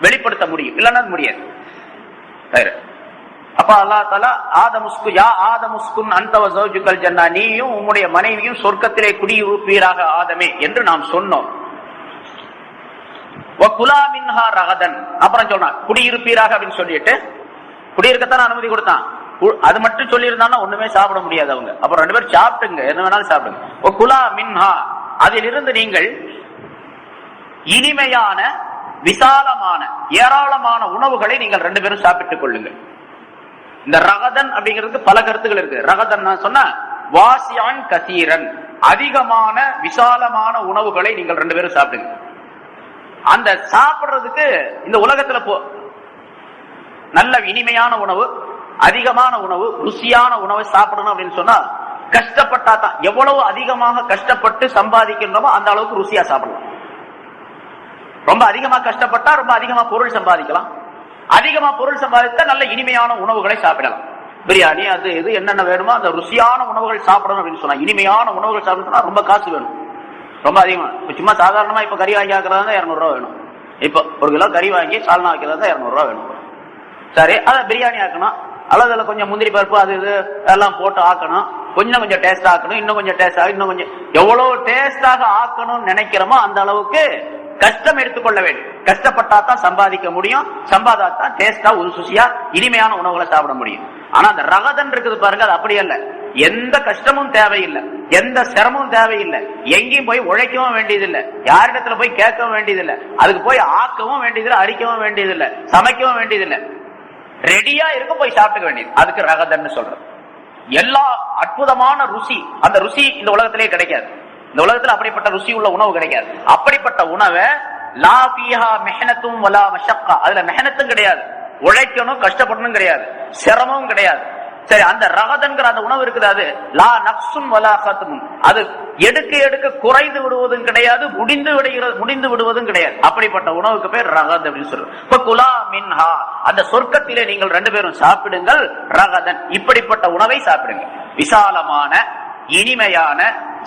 வெளிப்படுத்த முடியும், இல்லைன்னா முடியாது. அப்ப அல்லாஹ் தஆலா ஆதம் உஸ்குன் அன்த வ ஸௌஜுகல் ஜன்னா, நீயும் உம்முடைய மனைவியும் சொர்க்கத்திலே குடியிருப்பீராக ஆதமே என்று நாம் சொன்னோம். வகுலா மின்ஹா ரகதன், அப்புறம் சொன்னா குடியிருப்பீராக அப்படின்னு சொல்லிட்டு குடியிருக்கத்தான் அனுமதி கொடுத்தான். அது மட்டும் சொல்லி இருந்தாலும் ஒண்ணுமே சாப்பிட முடியாது அவங்க. அப்புறம் 2 பேரும் சாப்பிட்டுங்க, என்ன வேணாலும் சாப்பிடுங்க. வகுலா மின்ஹா, அதிலிருந்து நீங்கள் இனிமையான விசாலமான ஏராளமான உணவுகளை நீங்கள் 2 பேரும் சாப்பிட்டுக் கொள்ளுங்கள். இந்த ரகதன் அப்படிங்கிறதுக்கு பல கருத்துக்கள் இருக்கு. ரகதன் சொன்னா வாசியான் கசீரன், அதிகமான விசாலமான உணவுகளை நீங்கள் 2 பேரும் சாப்பிடுங்க. அந்த சாப்பிடுறதுக்கு இந்த உலகத்துல நல்ல இனிமையான உணவு, அதிகமான உணவு, ருசியான உணவை சாப்பிடணும் அப்படின்னு சொன்னா கஷ்டப்பட்டா தான். எவ்வளவு அதிகமாக கஷ்டப்பட்டு சம்பாதிக்கின்றோமோ அந்த அளவுக்கு ருசியா சாப்பிடலாம். ரொம்ப அதிகமா கஷ்டப்பட்டா ரொம்ப அதிகமா பொருள் சம்பாதிக்கலாம். அதிகமா பொருள் சம்பாதித்தா நல்ல இனிமையான உணவுகளை சாப்பிடலாம். பிரியாணி அது இது என்னென்ன வேணுமோ அந்த ருசியான உணவுகள் சாப்பிடணும் அப்படின்னு சொன்னா, இனிமையான உணவுகள் சாப்பிடணும்னா ரொம்ப காசு வேணும், ரொம்ப அதிகமா. சும்மா சாதாரணமா இப்ப கறி வாங்கி ஆக்குறதா 200 ரூபா வேணும். இப்ப 1 கிலோ கறி வாங்கி சால்னா ஆக்கிறதா 200 ரூபா வேணும். சரி, அதை பிரியாணி ஆக்கணும், அல்லது அதுல கொஞ்சம் முந்திரி பருப்பு அது இது எல்லாம் போட்டு ஆக்கணும், கொஞ்சம் டேஸ்ட் ஆக்கணும், இன்னும் கொஞ்சம் டேஸ்ட் ஆகணும், இன்னும் கொஞ்சம் எவ்வளவு டேஸ்டாக ஆக்கணும்னு நினைக்கிறோமோ அந்த அளவுக்கு கஷ்டம் எடுத்துக்கொள்ள வேண்டும். கஷ்டப்பட்டா தான் சம்பாதிக்க முடியும், சம்பாதித்தான் டேஸ்டா ருசியா இனிமையான உணவுகளை சாப்பிட முடியும். ஆனா அந்த ரகதன் இருக்குது பாருங்க, அது அப்படி அல்ல. எந்த கஷ்டமும் தேவையில்லை, எந்த சிரமமும் தேவையில்லை, எங்கேயும் போய் உழைக்கவும் வேண்டியதில்லை, யாரிடத்துல போய் கேட்கவும் வேண்டியதில்லை, அதுக்கு போய் ஆக்கவும் வேண்டியதில்லை, அரிக்கவும் வேண்டியதில்லை, சமைக்கவும் வேண்டியதில்லை, ரெடியா இருக்க போய் சாப்பிட்டுக்க வேண்டியது. அதுக்கு ரகதன்னு சொல்றது. எல்லா அற்புதமான ருசி, அந்த ருசி இந்த உலகத்திலே கிடைக்காது. இந்த உலகத்துல அப்படிப்பட்ட ருசி உள்ள உணவு கிடைக்காது. அப்படிப்பட்ட உணவை லா ஃபீஹா மிஹ்னத்தும் வலா மஷக்கா, அதுல மெஹனத்தும் கிடையாது, உழைக்கணும் கஷ்டப்படணும் கிடையாது, சிரமமும் கிடையாது. சரி, அந்த ரகதன்கிற அந்த உணவு இருக்குது, அது லா நக்சுன் வலா கத்முன், அது எடுக்க எடுக்க குறைந்து விடுவதும் கிடையாது, முடிந்து விடுவதும் கிடையாது. அப்படிப்பட்ட உணவுக்கு பேர் ரகத் அப்படின்னு சொல்றோம். குலா மின்ஹா, அந்த சொர்க்கத்திலே நீங்கள் 2 பேரும் சாப்பிடுங்கள் ரகதன், இப்படிப்பட்ட உணவை சாப்பிடுங்க. விசாலமான இனிமையான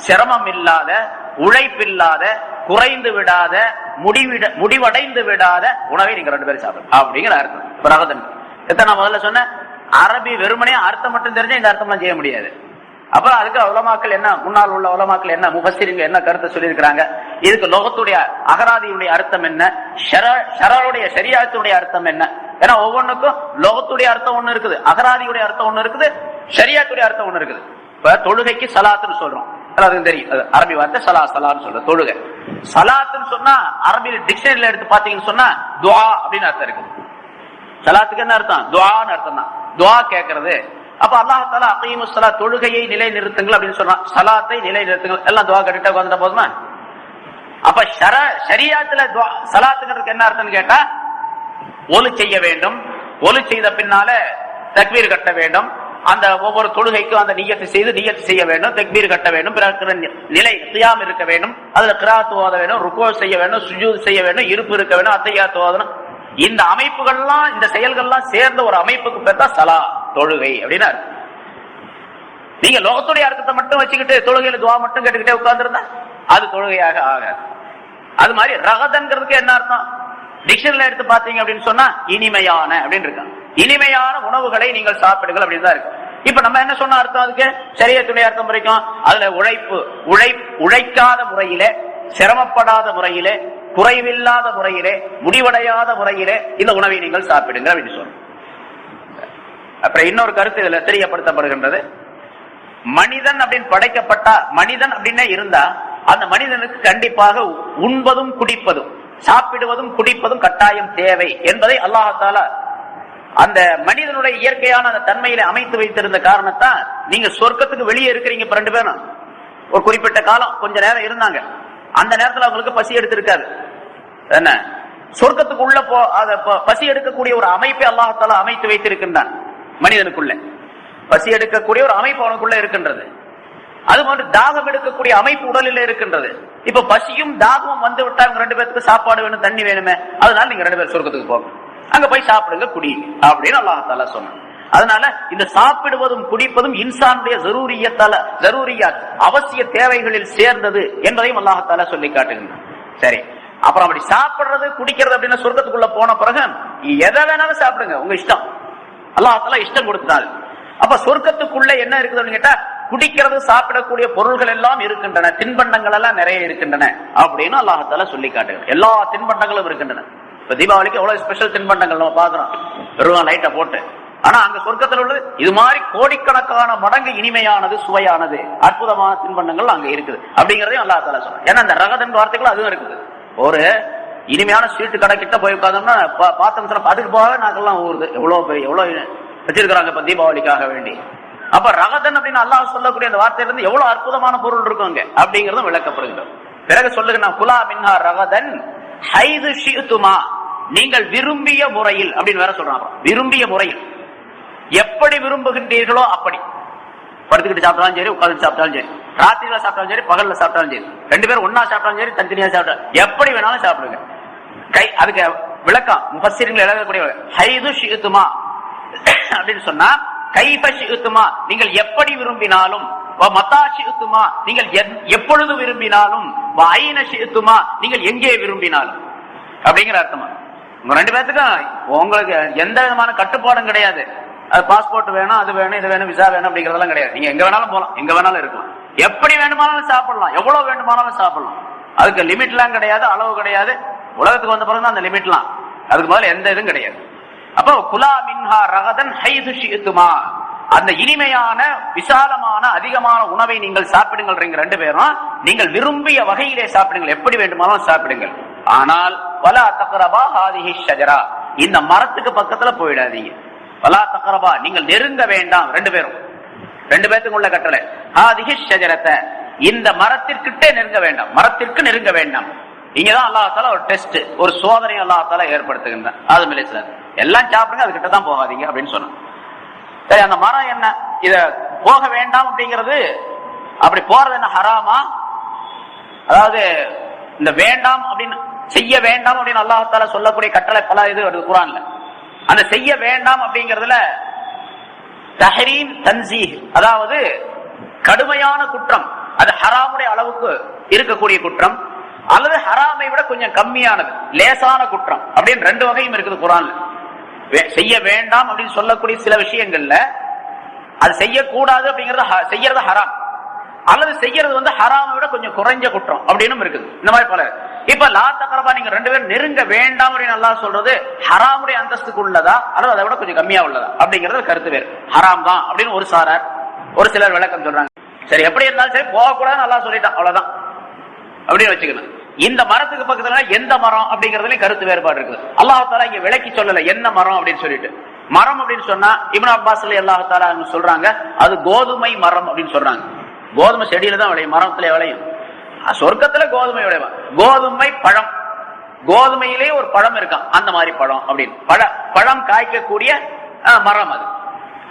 சிரமம் இல்லாத உழைப்பில்லாத குறைந்து விடாத முடிவடைந்து விடாத உணவை நீங்க 2 பேரும் சாப்பிடுங்க அப்படிங்கிற அர்த்தம். ரகதன் நான் முதல்ல சொன்ன அரபி வெறுமனே அர்த்தம் மட்டும் தெரிஞ்சா இந்த அர்த்தம்லாம் செய்ய முடியாது. அப்புறம் அதுக்கு உலமாக்கள் என்ன, முன்னால் உள்ள உலமாக்கள் என்ன, முஃபஸ்ஸிரீன்கள் என்ன கருத்தை சொல்லியிருக்கிறாங்க, இதுக்கு லோகத்துடைய அகராதியுடைய அர்த்தம் என்ன, ஷரலுடைய ஷரியாத்துடைய அர்த்தம் என்ன. ஏன்னா ஒவ்வொன்றுக்கும் லோகத்துடைய அர்த்தம் ஒண்ணு இருக்குது, அகராதியுடைய அர்த்தம் ஒண்ணு இருக்குது, ஷரியாத்துடைய அர்த்தம் ஒண்ணு இருக்குது. இப்ப தொழுகைக்கு சலாத்துன்னு சொல்றோம், அதுக்கு தெரியும், அது அரபி வார்த்தை சலான்னு சொல்ற தொழுகை. சலாத்துன்னு சொன்னா அரபி டிக்ஷனரியில எடுத்து பாத்தீங்கன்னு சொன்னா துஆ அப்படின்னு அர்த்தம் இருக்குது. சலாத்துக்கு என்ன அர்த்தம்? துஆன்னு அர்த்தம் தான், துஆ கேட்கறது. அப்ப அல்லாஹ் தஆலா அகீமுஸ் ஸலாத் தொழுகையை நிலை நிறுத்துங்கள் அப்படின்னு சொல்றான். சலாத்தை நிலை நிறுத்துங்கள், எல்லாம் துஆ கேட்டுட்டே உட்கார்ந்தா போதுமா? அப்ப ஷரியாத்துல சலாத்துங்கிறதுக்கு என்ன அர்த்தம்னு கேட்டா ஒலு செய்ய வேண்டும், ஒலு செய்த பின்னால தக்பீர் கட்ட வேண்டும், அந்த ஒவ்வொரு தொழுகைக்கும் அந்த நியத்து செய்ய வேண்டும், தக்பீர் கட்ட வேண்டும், பிறகு நிலை கியாம் இருக்க வேண்டும், அதுல கிராத் ஓத வேண்டும், ருக்கூ செய்ய வேண்டும், சுஜூத் செய்ய வேண்டும், இருப்பு இருக்க வேண்டும், அத்தஹியாத் ஓதணும். இந்த அமைப்புகள்லாம், இந்த செயல்கள்லாம் சேர்ந்த ஒரு அமைப்புக்கு பேர் தான் சலா, தொழுகை அப்படின்னா. நீங்க லோகத்துடைய அர்த்தத்தை மட்டும் வச்சுக்கிட்டு தொழுகையில துவா மட்டும் கேட்டுக்கிட்டே உட்கார்ந்துருந்தா அது தொழுகையாக ஆகாது. அது மாதிரி ரகதன்கிறதுக்கு என்ன அர்த்தம்? டிக்ஷனரியில எடுத்து பாத்தீங்க அப்படின்னு சொன்னா இனிமையான அப்படின்னு இருக்காங்க. இனிமையான உணவுகளை நீங்கள் சாப்பிடுங்கள் அப்படின்னு தான் இருக்கு. இப்ப நம்ம என்ன சொன்ன அர்த்தம் அதுக்கு? ஷரியத்துடைய அர்த்தம் வரைக்கும் அதுல உழைக்காத முறையிலே, சிரமப்படாத முறையிலே, குறைவில்லாத முறையிலே, முடிவடையாத முறையிலே இந்த உணவை நீங்கள் சாப்பிடுங்க அப்படின்னு சொல்றோம். அப்புறம் இன்னொரு கருத்து இதுல தெரியப்படுத்தப்படுகின்றது. மனிதன் அப்படின்னு படைக்கப்பட்டா, மனிதன் அப்படின்னே இருந்தா அந்த மனிதனுக்கு கண்டிப்பாக உண்பதும் குடிப்பதும், சாப்பிடுவதும் குடிப்பதும் கட்டாயம் தேவை என்பதை அல்லாஹ் தஆலா அந்த மனிதனுடைய இயற்கையான அந்த தன்மையில அமைத்து வைத்திருந்த காரணத்தான் நீங்க சொர்க்கத்துக்கு வெளியே இருக்கிறீங்க. இப்ப 2 பேரும் ஒரு குறிப்பிட்ட காலம் கொஞ்ச நேரம் இருந்தாங்க, அந்த நேரத்துல அவங்களுக்கு பசி எடுத்திருக்காது. என்ன சொர்க்கத்துக்குள்ள பசி எடுக்கக்கூடிய ஒரு அமைப்பை அல்லாஹ் தஆலா அமைத்து வைத்திருக்கின்றான். மனிதனுக்குள்ள பசி எடுக்கக்கூடிய ஒரு அமைப்பு அவனுக்குள்ள இருக்கின்றது. அது போன்று தாகம் எடுக்கக்கூடிய அமைப்பு உடலில் இருக்கின்றது. இப்ப பசியும் தாகமும் வந்து விட்டா 2 பேருக்கு சாப்பாடு வேணும், தண்ணி வேணுமே, அதனால நீங்க 2 பேரும் சொர்க்கத்துக்கு போங்க, அங்க போய் சாப்பிடுங்க, குடி அப்படின்னு அல்லாஹ் தஆலா சொன்னான். அதனால இந்த சாப்பிடுவதும் குடிப்பதும் இன்சானுடைய ஜரூரியாத் அவசிய தேவைகளில் சேர்ந்தது என்பதையும் அல்லாஹ் தஆலா சொல்லி காட்டுகின்றான். சரி, அப்புறம் அப்படி சாப்பிடுறது குடிக்கிறது அப்படின்னு சொர்க்கத்துக்குள்ள போன பிறகு எதை வேணாலும் சாப்பிடுங்க, உங்க இஷ்டம், அல்லாஹ் தஆலா இஷ்டம் கொடுத்தால். அப்ப சொர்க்கத்துக்குள்ள என்ன இருக்குதுன்னு கேட்டா குடிக்கிறது சாப்பிடக்கூடிய பொருள்கள் எல்லாம் இருக்கின்றன, தின்பண்டங்கள் எல்லாம் நிறைய இருக்கின்றன அப்படின்னு அல்லாஹ் தஆலா சொல்லி காட்டுகிறார். எல்லா தின்பண்டங்களும் இருக்கின்றன. இப்ப தீபாவளிக்கு எவ்வளவு ஸ்பெஷல் தின்பண்டங்கள் நம்ம பாக்குறோம், வெறும் லைட்டை போட்டு. ஆனா அங்க சொர்க்கத்தில் உள்ளது இது மாதிரி கோடிக்கணக்கான மடங்கு இனிமையானது, சுவையானது, அற்புதமான தின்பண்டங்கள் அங்க இருக்குது அப்படிங்கறதையும் அல்லாஹ் தஆலா சொல்றான். ஏன்னா அந்த ரகதன் வார்த்தைகள் அதுவும் இருக்குது. ஒரு இனிமையான ஸ்வீட்டு கடை கிட்ட போய் உட்கார்ந்தோம்னா பார்த்தோம், அதுக்கு போகவே நாக்கெல்லாம் ஊறுது. எவ்வளவு வச்சிருக்கிறாங்க இப்ப தீபாவளிக்காக வேண்டி. அப்ப ரகதன் அப்படின்னு அல்லாஹ் சொல்லக்கூடிய அந்த வார்த்தையிலிருந்து எவ்வளவு அற்புதமான பொருள் இருக்குங்க அப்படிங்கறதும் விளக்கப்படுகிறது. பிறகு சொல்லுங்க, குலா மின்ஹா ரகதன் ஹைது ஷிஅ்துமா, நீங்கள் விரும்பிய முறையில் அப்படின்னு வேற சொல்றாங்க. விரும்பிய முறையில், எப்படி விரும்புகின்றீர்களோ அப்படி. படுத்துக்கிட்டு சாப்பிட்டாலும் சரி, உட்கார்ந்து சாப்பிட்டாலும் சரி, ராத்திரில சாப்பிட்டாலும் சரி, பகல்ல சாப்பிட்டாலும் சரி, 2 பேரும் ஒன்னா சாப்பிட்டாலும் சரி, தனித்தனியா சாப்பிட்டாலும் எப்படி வேணாலும் சாப்பிடுங்க. அதுக்கு விளக்கம் முஃபஸ்ஸிரீன்கள் எழுதக்கூடிய ஹைது ஷிஅ்துமா அப்படின்னு சொன்னா கைஃப ஷிஅ்துமா, நீங்கள் எப்படி விரும்பினாலும், மதா ஷிஅ்துமா, நீங்கள் எப்பொழுது விரும்பினாலும், ஐன ஷிஅ்துமா, நீங்கள் எங்கே விரும்பினாலும் அப்படிங்கிற அர்த்தமா. உங்க 2 பேத்துக்கும் உங்களுக்கு எந்த விதமான கட்டுப்பாடும் கிடையாது. அது பாஸ்போர்ட் வேணும், அது வேணும், இது வேணும், விசா வேணும் அப்படிங்கறதெல்லாம் கிடையாது. நீங்க எங்க வேணாலும் போகலாம், எங்க வேணாலும் இருக்கலாம், எப்படி வேணுமானாலும் சாப்பிடலாம், எவ்வளவு வேணுமானாலும் சாப்பிடலாம். அதுக்கு லிமிட் எல்லாம் கிடையாது, அளவு கிடையாது. உலகத்துக்கு வந்த பிறகு அந்த லிமிட்லாம், அதுக்கு முதல்ல எந்த இதுவும் கிடையாது. அப்போ குலா மின்ஹா ரகதன் ஹைது ஷிஅ்துமா, அந்த இனிமையான விசாலமான அதிகமான உணவை நீங்கள் சாப்பிடுங்கள். 2 பேரும் நீங்கள் விரும்பிய வகையிலே சாப்பிடுங்கள், எப்படி வேண்டுமானாலும் சாப்பிடுங்கள். ஆனால் வலா தக்ரபா ஹாதிஹி ஷஜரா, இந்த மரத்துக்கு பக்கத்துல போயிடாதீங்க. வலா தக்ரபா, நீங்கள் நெருங்க வேண்டாம். 2 பேரும், 2 பேத்துக்கு உள்ள கட்டளை. ஹாதிஹி ஷஜரத்தை, இந்த மரத்திற்கிட்டே நெருங்க வேண்டாம், மரத்திற்கு நெருங்க வேண்டாம். இங்கதான் அல்லாஹ் தஆலா ஒரு டெஸ்ட், ஒரு சோதனை அல்லாஹ் தஆலா ஏற்படுத்துகின்றான். ஆதம் அலைஹிஸ்ஸலாம் எல்லாம் சாப்பிடுங்க, அது கிட்டதான் போகாதீங்க அப்படின்னு சொன்னான். சரி, அந்த மரம் என்ன, இத போக வேண்டாம் அப்படிங்கிறது, அப்படி போறது என்ன ஹராமா? அதாவது இந்த வேண்டாம் அப்படின்னு, செய்ய வேண்டாம் அப்படின்னு அல்லாஹ் தஆலா சொல்லக்கூடிய கட்டளை பல இது வருது குர்ஆன்ல. அந்த செய்ய வேண்டாம் அப்படிங்கிறதுல தஹரீம் தன்சீஹ், அதாவது கடுமையான குற்றம், அது ஹராமுடைய அளவுக்கு இருக்கக்கூடிய குற்றம். அல்லது ஹராமை விட கொஞ்சம் கம்மியானது, லேசான குற்றம் அப்படின்னு ரெண்டு வகையும் இருக்குது குர்ஆன்ல. செய்ய வேண்டாம் அப்படின்னு சொல்லக்கூடிய சில விஷயங்கள்ல அது செய்யக்கூடாது அப்படிங்கறது செய்யறது ஹராம், அல்லது செய்யறது வந்து ஹராமை விட கொஞ்சம் குறைஞ்ச குற்றம் அப்படின்னு இருக்குது. இந்த மாதிரி பல. இப்ப லா தக்ரபா நீங்க ரெண்டு பேரும் நெருங்க வேண்டாம் அப்படின்னு அல்லாஹ் சொல்றது ஹராமுடைய அந்தஸ்துக்கு உள்ளதா அல்லது அதை விட கொஞ்சம் கம்மியா உள்ளதா அப்படிங்கறது கருத்து வேறு. ஹராம் தான் அப்படின்னு ஒரு சாரார், ஒரு சிலர் விளக்கம் சொல்றாங்க. சரி, எப்படி இருந்தாலும் சரி போகக்கூடாதுன்னு அல்லாஹ் சொல்லிட்டான், அவ்வளவுதான் அப்படின்னு வச்சுக்கணும். இந்த மரத்துக்கு பக்கத்துல எந்த மரம் அப்படிங்கறதுலயும் கருத்து வேறுபாடு இருக்குது. அல்லாஹ் தஆலா இங்க விளக்கி சொல்லல என்ன மரம் அப்படின்னு சொல்லிட்டு. மரம் அப்படின்னு சொன்னா இப்னு அப்பாஸ் ரலியல்லாஹு தஆலா சொல்றாங்க அது கோதுமை மரம் அப்படின்னு சொல்றாங்க. கோதுமை செடியில தான் விளையும், மரத்துல விளையும். சொர்க்கத்துல கோதுமை விளையும். கோதுமை பழம், கோதுமையிலேயே ஒரு பழம் இருக்கான், அந்த மாதிரி பழம் அப்படின்னு பழம் காய்க்கக்கூடிய மரம் அது.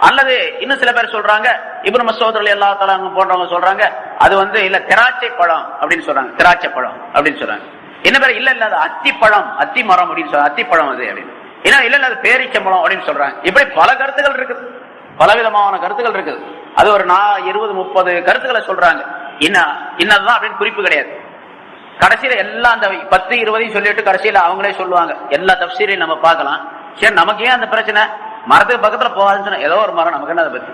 அல்லது இன்னும் சில பேர் சொல்றாங்க, இப்னு மஸ்ஊத் ரலியல்லாஹு தஆலா போன்றவங்க சொல்றாங்க அது வந்து இல்ல திராட்சை பழம் அப்படின்னு சொல்றாங்க, திராட்சை பழம் அப்படின்னு சொல்றாங்க. என்ன பேர் இல்ல இல்ல அது அத்தி பழம், அத்தி மரம் அப்படின்னு சொல்றாங்க, அத்தி பழம் அது அப்படின்னு. ஏன்னா இல்ல இல்ல அது பேரிச்சம்பழம் அப்படின்னு சொல்றாங்க. இப்படி பல கருத்துக்கள் இருக்குது, பலவிதமான கருத்துக்கள் இருக்குது. அது ஒரு 20-30 கருத்துக்களை சொல்றாங்க. இன்னதான் அப்படின்னு குறிப்பு கிடையாது. கடைசியில எல்லாம் அந்த 10-20 சொல்லிட்டு கடைசியில அவங்களே சொல்லுவாங்க. எல்லா தஃப்சீரையும் நம்ம பார்க்கலாம். சரி, நமக்கு ஏன் அந்த பிரச்சனை, மரத்துக்கு பக்கத்துல போகாதுன்னு சொன்னா ஏதோ ஒரு மரம் நமக்கு என்ன அதை பத்தி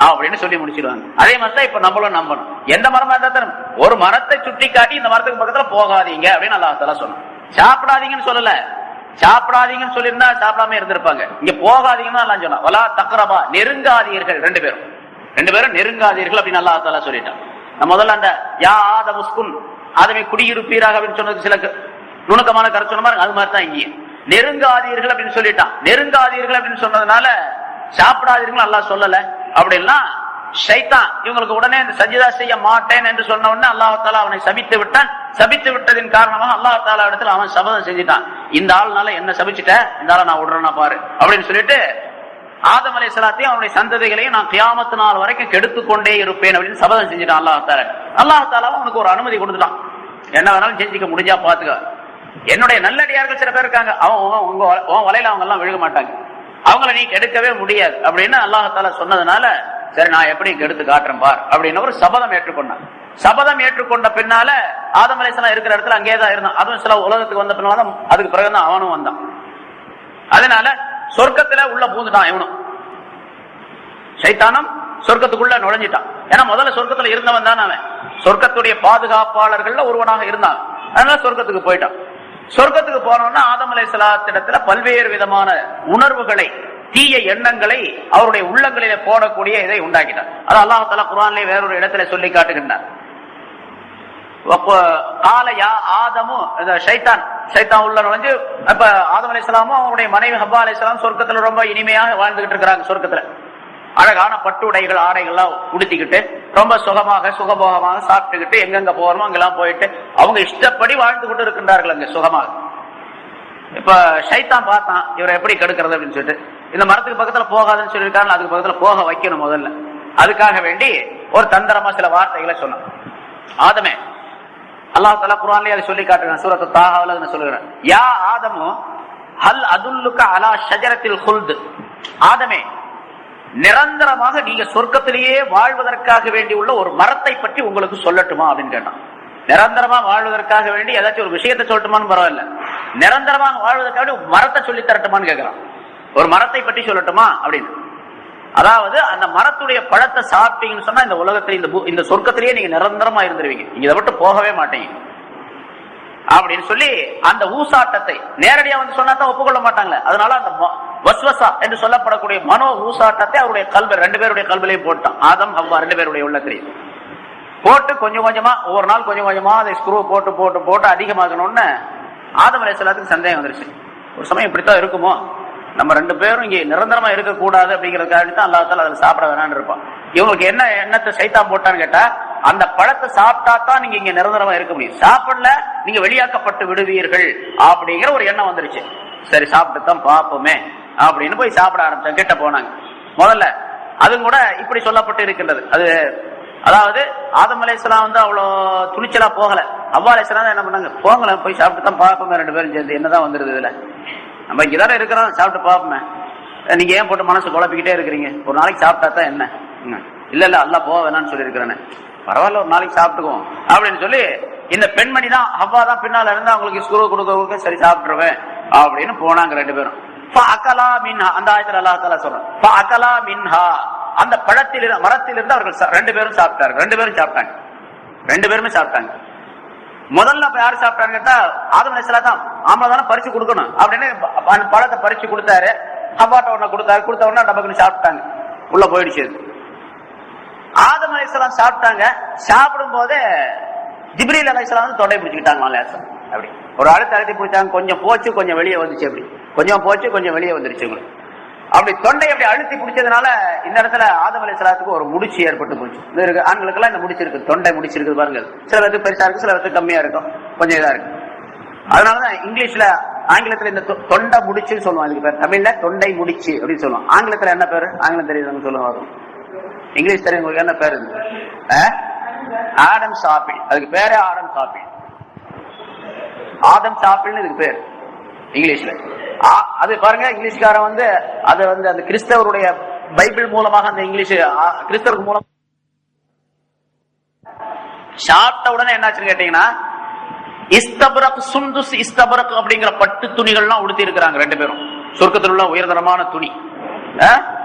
அப்படின்னு சொல்லி முடிச்சிருவாங்க. அதே மாதிரி தான் இப்ப நம்மளும் நம்பணும். எந்த மரமா இருந்தா ஒரு மரத்தை சுட்டி காட்டி இந்த மரத்துக்கு பக்கத்துல போகாதீங்க அப்படின்னு அல்லாஹ் தஆலா சொன்னான். சாப்பிடாதீங்கன்னு சொல்லல, சாப்பிடாதீங்கன்னு சொல்லியிருந்தா சாப்பிடாம இருந்திருப்பாங்க. இங்க போகாதீங்கன்னு அல்லாஹ் சொன்னான். வலா தக்ரபா நெருங்காதீர்கள், ரெண்டு பேரும் நெருங்காதீர்கள் அப்படின்னு அல்லாஹ் தஆலா சொல்லிட்டான். முதல்ல அந்த யா ஆதம் உஸ்குன் ஆதமே குடியிருப்பீராக அப்படின்னு சொன்னது சில நுணுக்கமான கருத்து சொன்ன மாதிரி, அது மாதிரி தான் இங்கே நெருங்காதீர்கள் அப்படின்னு சொல்லிட்டான். நெருங்காதீர்கள் அப்படின்னு சொன்னதுனால சாப்பிடாதீர்கள் அல்லாஹ் சொல்லல. அப்படின்னா ஷைத்தான் இவங்களுக்கு உடனே சஜிதா செய்ய மாட்டேன் என்று சொன்ன உடனே அல்லாஹ் தஆலா அவனை சபித்து விட்டான். சபித்து விட்டதின் காரணமாக அல்லாஹ் தஆலா இடத்துல அவன் சபதம் செஞ்சுட்டான், இந்த ஆள்னால என்ன சபிச்சுட்ட, இந்த ஆளை நான் விடுறேன்னா பாரு அப்படின்னு சொல்லிட்டு ஆதம் அலைஹிஸ்ஸலாத்தையும் அவனுடைய சந்ததிகளையும் நான் கியாமத் நாள் வரைக்கும் கெடுத்து கொண்டே இருப்பேன் அப்படின்னு சபதம் செஞ்சுட்டான் அல்லாஹ் தஆலா. அல்லாஹ் தஆலா அவனுக்கு ஒரு அனுமதி கொடுத்துட்டான், என்ன வேணாலும் செஞ்சுக்க, முடிஞ்சா பாத்துக்க. என்னுடைய நல்லடியார்கள் சில பேர் இருக்காங்க, அவன் வலையில அவங்க எல்லாம் விழுக மாட்டாங்க, அவங்களை நீ கெடுக்கவே முடியாது அப்படின்னு அல்லாஹ் தஆலா சொன்னதுனால சரி நான் எப்படி கெடுத்து காட்டுறேன் பார் அப்படின்னு ஒரு சபதம் ஏற்றுக்கொண்டான். சபதம் ஏற்றுக்கொண்ட பின்னால ஆதம் அலைஹிஸ்ஸலாம் இருக்கிற இடத்துல அங்கேதான் இருந்தான். அதுவும் சில உலகத்துக்கு வந்த பின்னால அதுக்கு பிறகுதான் அவனும் வந்தான். அதனால சொர்க்கத்துல உள்ள பூந்துட்டான் இவனும், ஷைத்தானும் சொர்க்கத்துக்குள்ள நுழைஞ்சிட்டான். ஏன்னா முதல்ல சொர்க்கத்துல இருந்தவன் தான் அவன், சொர்க்கத்துடைய பாதுகாப்பாளர்கள்ல ஒருவனாக இருந்தான். அதனால சொர்க்கத்துக்கு போயிட்டான். சொர்க்கத்துக்கு போனோம்னா ஆதம் அலைஹிஸ்ஸலாத்திடத்துல பல்வேறு விதமான உணர்வுகளை, தீய எண்ணங்களை அவருடைய உள்ளங்களிலே போடக்கூடிய இதை உண்டாக்கிட்டார். அது அல்லாஹ் தஆலா குர்ஆனிலே வேறொரு இடத்துல சொல்லி காட்டுகின்றார். ஷைத்தான் உள்ள நுழைஞ்சு அப்ப ஆதம் அலைஹிஸ்ஸலாமும் அவருடைய மனைவி ஹவ்வா அலைஹிஸ்ஸலாம் சொர்க்கத்துல ரொம்ப இனிமையாக வாழ்ந்துகிட்டு இருக்கிறாங்க. சொர்க்கத்துல அழகான பட்டு உடைகள், ஆடைகள்லாம் உடுத்திக்கிட்டு ரொம்ப சுகபோகமாக சாப்பிட்டுக்கிட்டு எங்கெங்க போறோமோ அங்கெல்லாம் போயிட்டு அவங்க இஷ்டப்படி வாழ்ந்து கொண்டு இருக்கின்றார்கள் அங்க சுகமாக. இப்ப ஷைத்தான் பார்த்தான் இவரை எப்படி கெடுக்கிறது அப்படின்னு சொல்லிட்டு, இந்த மரத்துக்கு பக்கத்துல போகாதுன்னு சொல்லியிருக்காங்க, அதுக்கு பக்கத்துல போக வைக்கணும் முதல்ல. அதுக்காக வேண்டி ஒரு தந்திரமா சில வார்த்தைகளை சொன்னான். ஆதமே, அல்லாஹ் தஆலா குர்ஆன்லயே அதை சொல்லி காட்டுறான். சூரத்து தாஹாவுல நான் சொல்லுகிறேன், யா ஆதமு ஹல் அதுல்லுக அலா ஷஜரத்தில் குல்த். ஆதமே, நிரந்தரமாக நீங்க சொர்க்கத்திலேயே வாழ்வதற்காக வேண்டி உள்ள ஒரு மரத்தை பற்றி உங்களுக்கு சொல்லட்டுமா அப்படின்னு கேட்டான். நிரந்தரமா வாழ்வதற்காக வேண்டி ஏதாச்சும் ஒரு விஷயத்தை சொல்லட்டுமான்னு பரவாயில்ல, நிரந்தரமாக வாழ்வதற்காக வேண்டி மரத்தை சொல்லி தரட்டுமான்னு கேட்கிறான். ஒரு மரத்தை பற்றி சொல்லட்டுமா அப்படின்னு. அதாவது அந்த மரத்துடைய பழத்தை சாப்பிட்டீங்கன்னு சொன்னா இந்த உலகத்துல இந்த சொர்க்கத்திலேயே நீங்க நிரந்தரமா இருந்துருவீங்க, நீங்க இதை விட்டு போகவே மாட்டீங்க அப்படின்னு சொல்லி அந்த ஊசாட்டத்தை நேரடியா வந்து சொன்னா தான் ஒப்புக்கொள்ள மாட்டாங்களே. அதனால அந்த வஸ்வசா என்று சொல்லப்படக்கூடிய மனோ ஊசாட்டத்தை அவருடைய கல்வி, ரெண்டு பேருடைய கல்விலையும் போட்டான். ஆதம் ஹவ்வா ரெண்டு பேருடைய உள்ளத்திலையும் போட்டு கொஞ்சம் கொஞ்சமா ஒவ்வொரு நாள் கொஞ்சம் கொஞ்சமா அதை ஸ்க்ரூ போட்டு போட்டு போட்டு அதிகமாகணும்னு ஆதம் அலைஹிஸ்ஸலாத்துக்கு சந்தேகம் வந்துருச்சு. ஒரு சமயம் இப்படித்தான் இருக்குமோ, நம்ம ரெண்டு பேரும் இங்கே நிரந்தரமா இருக்கக்கூடாது அப்படிங்கிறதுக்காக தான் அல்லாஹ் தஆலா அதில் சாப்பிட வேணான்னு இருப்பான். இவங்களுக்கு என்ன எண்ணத்தை சைத்தான் போட்டான்னு கேட்டா, அந்த பழத்தை சாப்பிட்டா தான் நீங்க இங்க நிரந்தரமா இருக்க முடியும், சாப்பிடல நீங்க வெளியாக்கப்பட்டு விடுவீர்கள் அப்படிங்கிற ஒரு எண்ணம் வந்துருச்சு. சரி சாப்பிட்டு தான் பார்ப்போமே அப்படின்னு போய் சாப்பிட ஆரம்பிச்சாங்க. கிட்ட போனாங்க. முதல்ல அதுவும் கூட இப்படி சொல்லப்பட்டு இருக்கின்றது. அது அதாவது ஆதம் அலைஹிஸ்ஸலாம் வந்து அவ்வளவு துணிச்சலா போகல. ஹவ்வா அலைஹிஸ்ஸலாம் என்ன பண்ணாங்க, போங்கல போய் சாப்பிட்டு தான் பார்ப்போமே, ரெண்டு பேரும் சேர்ந்து என்னதான் வந்துருது இதுல, நம்ம இங்கதானே இருக்கிறோம் சாப்பிட்டு பார்ப்போமே, நீங்க ஏன் போட்டு மனசு குழப்பிக்கிட்டே இருக்கிறீங்க, ஒரு நாளைக்கு சாப்பிட்டா தான் என்ன, இல்ல இல்ல அல்லாஹ் போக வேணாம்னு சொல்லி இருக்கிறேன்னு, பரவாயில்ல ஒரு நாளைக்கு சாப்பிட்டுக்குவோம் அப்படின்னு சொல்லி இந்த பெண்மணி தான் ஹவ்வா தான் பின்னால இருந்து அவங்களுக்கு ஸ்குரு கொடுக்க சரி சாப்பிட்டுருவேன் அப்படின்னு போனாங்க ரெண்டு பேரும். அந்த ஆயத்துல அல்லாஹ் தஆலா சொல்றான், அந்த பழத்தில் மரத்திலிருந்து அவர்கள் ரெண்டு பேரும் சாப்பிட்டாங்க. ரெண்டு பேருமே சாப்பிட்டாங்க. முதல்ல யாரு சாப்பிட்டாங்க கேட்டா ஆதம் அலைஹிஸ்ஸலாம் தான். ஆம்பளை தானே பறிச்சு கொடுக்கணும் அப்படின்னு அந்த பழத்தை பறிச்சு கொடுத்தாரு. ஹவ்வாட்ட ஒண்ணு கொடுத்தாரு. கொடுத்த உடனே டபக்குன்னு சாப்பிட்டாங்க. உள்ள போயிடுச்சு. ஆதம் அலைஹிஸ்ஸலாம் சாப்பிட்டாங்க. சாப்பிடும் போதே ஜிப்ரீல் அலைஹிஸ்ஸலாம் வந்து தொண்டை பிடிச்சுக்கிட்டாங்க. அப்படி ஒரு அழுத்தி பிடிச்சாங்க. கொஞ்சம் போச்சு, கொஞ்சம் வெளியே வந்துச்சு. அப்படி கொஞ்சம் போச்சு, கொஞ்சம் வெளியே வந்துருச்சு. உங்களுக்கு அப்படி தொண்டை அப்படி அழுத்தி பிடிச்சதுனால இந்த இடத்துல ஆதம் அலைஹிஸ்ஸலாத்துக்கு ஒரு முடிச்சு ஏற்பட்டு போச்சு. ஆண்களுக்கு எல்லாம் இந்த முடிச்சு இருக்கு, தொண்டை முடிச்சு இருக்குது பாருங்க. சில பேருக்கு பெருசா இருக்கு, சில பேருக்கு கம்மியா இருக்கும், கொஞ்சம் இதா இருக்கு. அதனாலதான் இங்கிலீஷ்ல ஆங்கிலத்துல இந்த தொண்டை முடிச்சுன்னு சொல்லுவாங்க. இதுக்கு பேர் தமிழ்ல தொண்டை முடிச்சு அப்படின்னு சொல்லுவோம். ஆங்கிலத்துல என்ன பேரு? ஆங்கிலம் தெரியுது சொல்லுவாங்க. இங்கிலீஷ் தெரியும் உங்களுக்கு என்ன பேரு? ஆடம் சாப்பிள். அதுக்கு பேரே ஆடம் சாப்பிள். ஆதம் சாப்பிள்னு இதுக்கு பேர் இங்கிலீஷ்ல. அது பாருங்க, இங்கிலீஷ்காரன் வந்து அது வந்து அந்த கிறிஸ்தவருடைய பைபிள் மூலமாக அந்த இங்கிலீஷ் கிறிஸ்தவருக்கு மூலம் சாப்பிட்ட உடனே என்னாச்சுன்னு கேட்டீங்கன்னா, இஸ்தபரக் சுந்துஸ் இஸ்தபரக் அப்படிங்கிற பட்டு துணிகள்லாம் உடுத்தி இருக்கிறாங்க ரெண்டு பேரும். சொர்க்கத்தில் உள்ள உயர்தரமான துணி.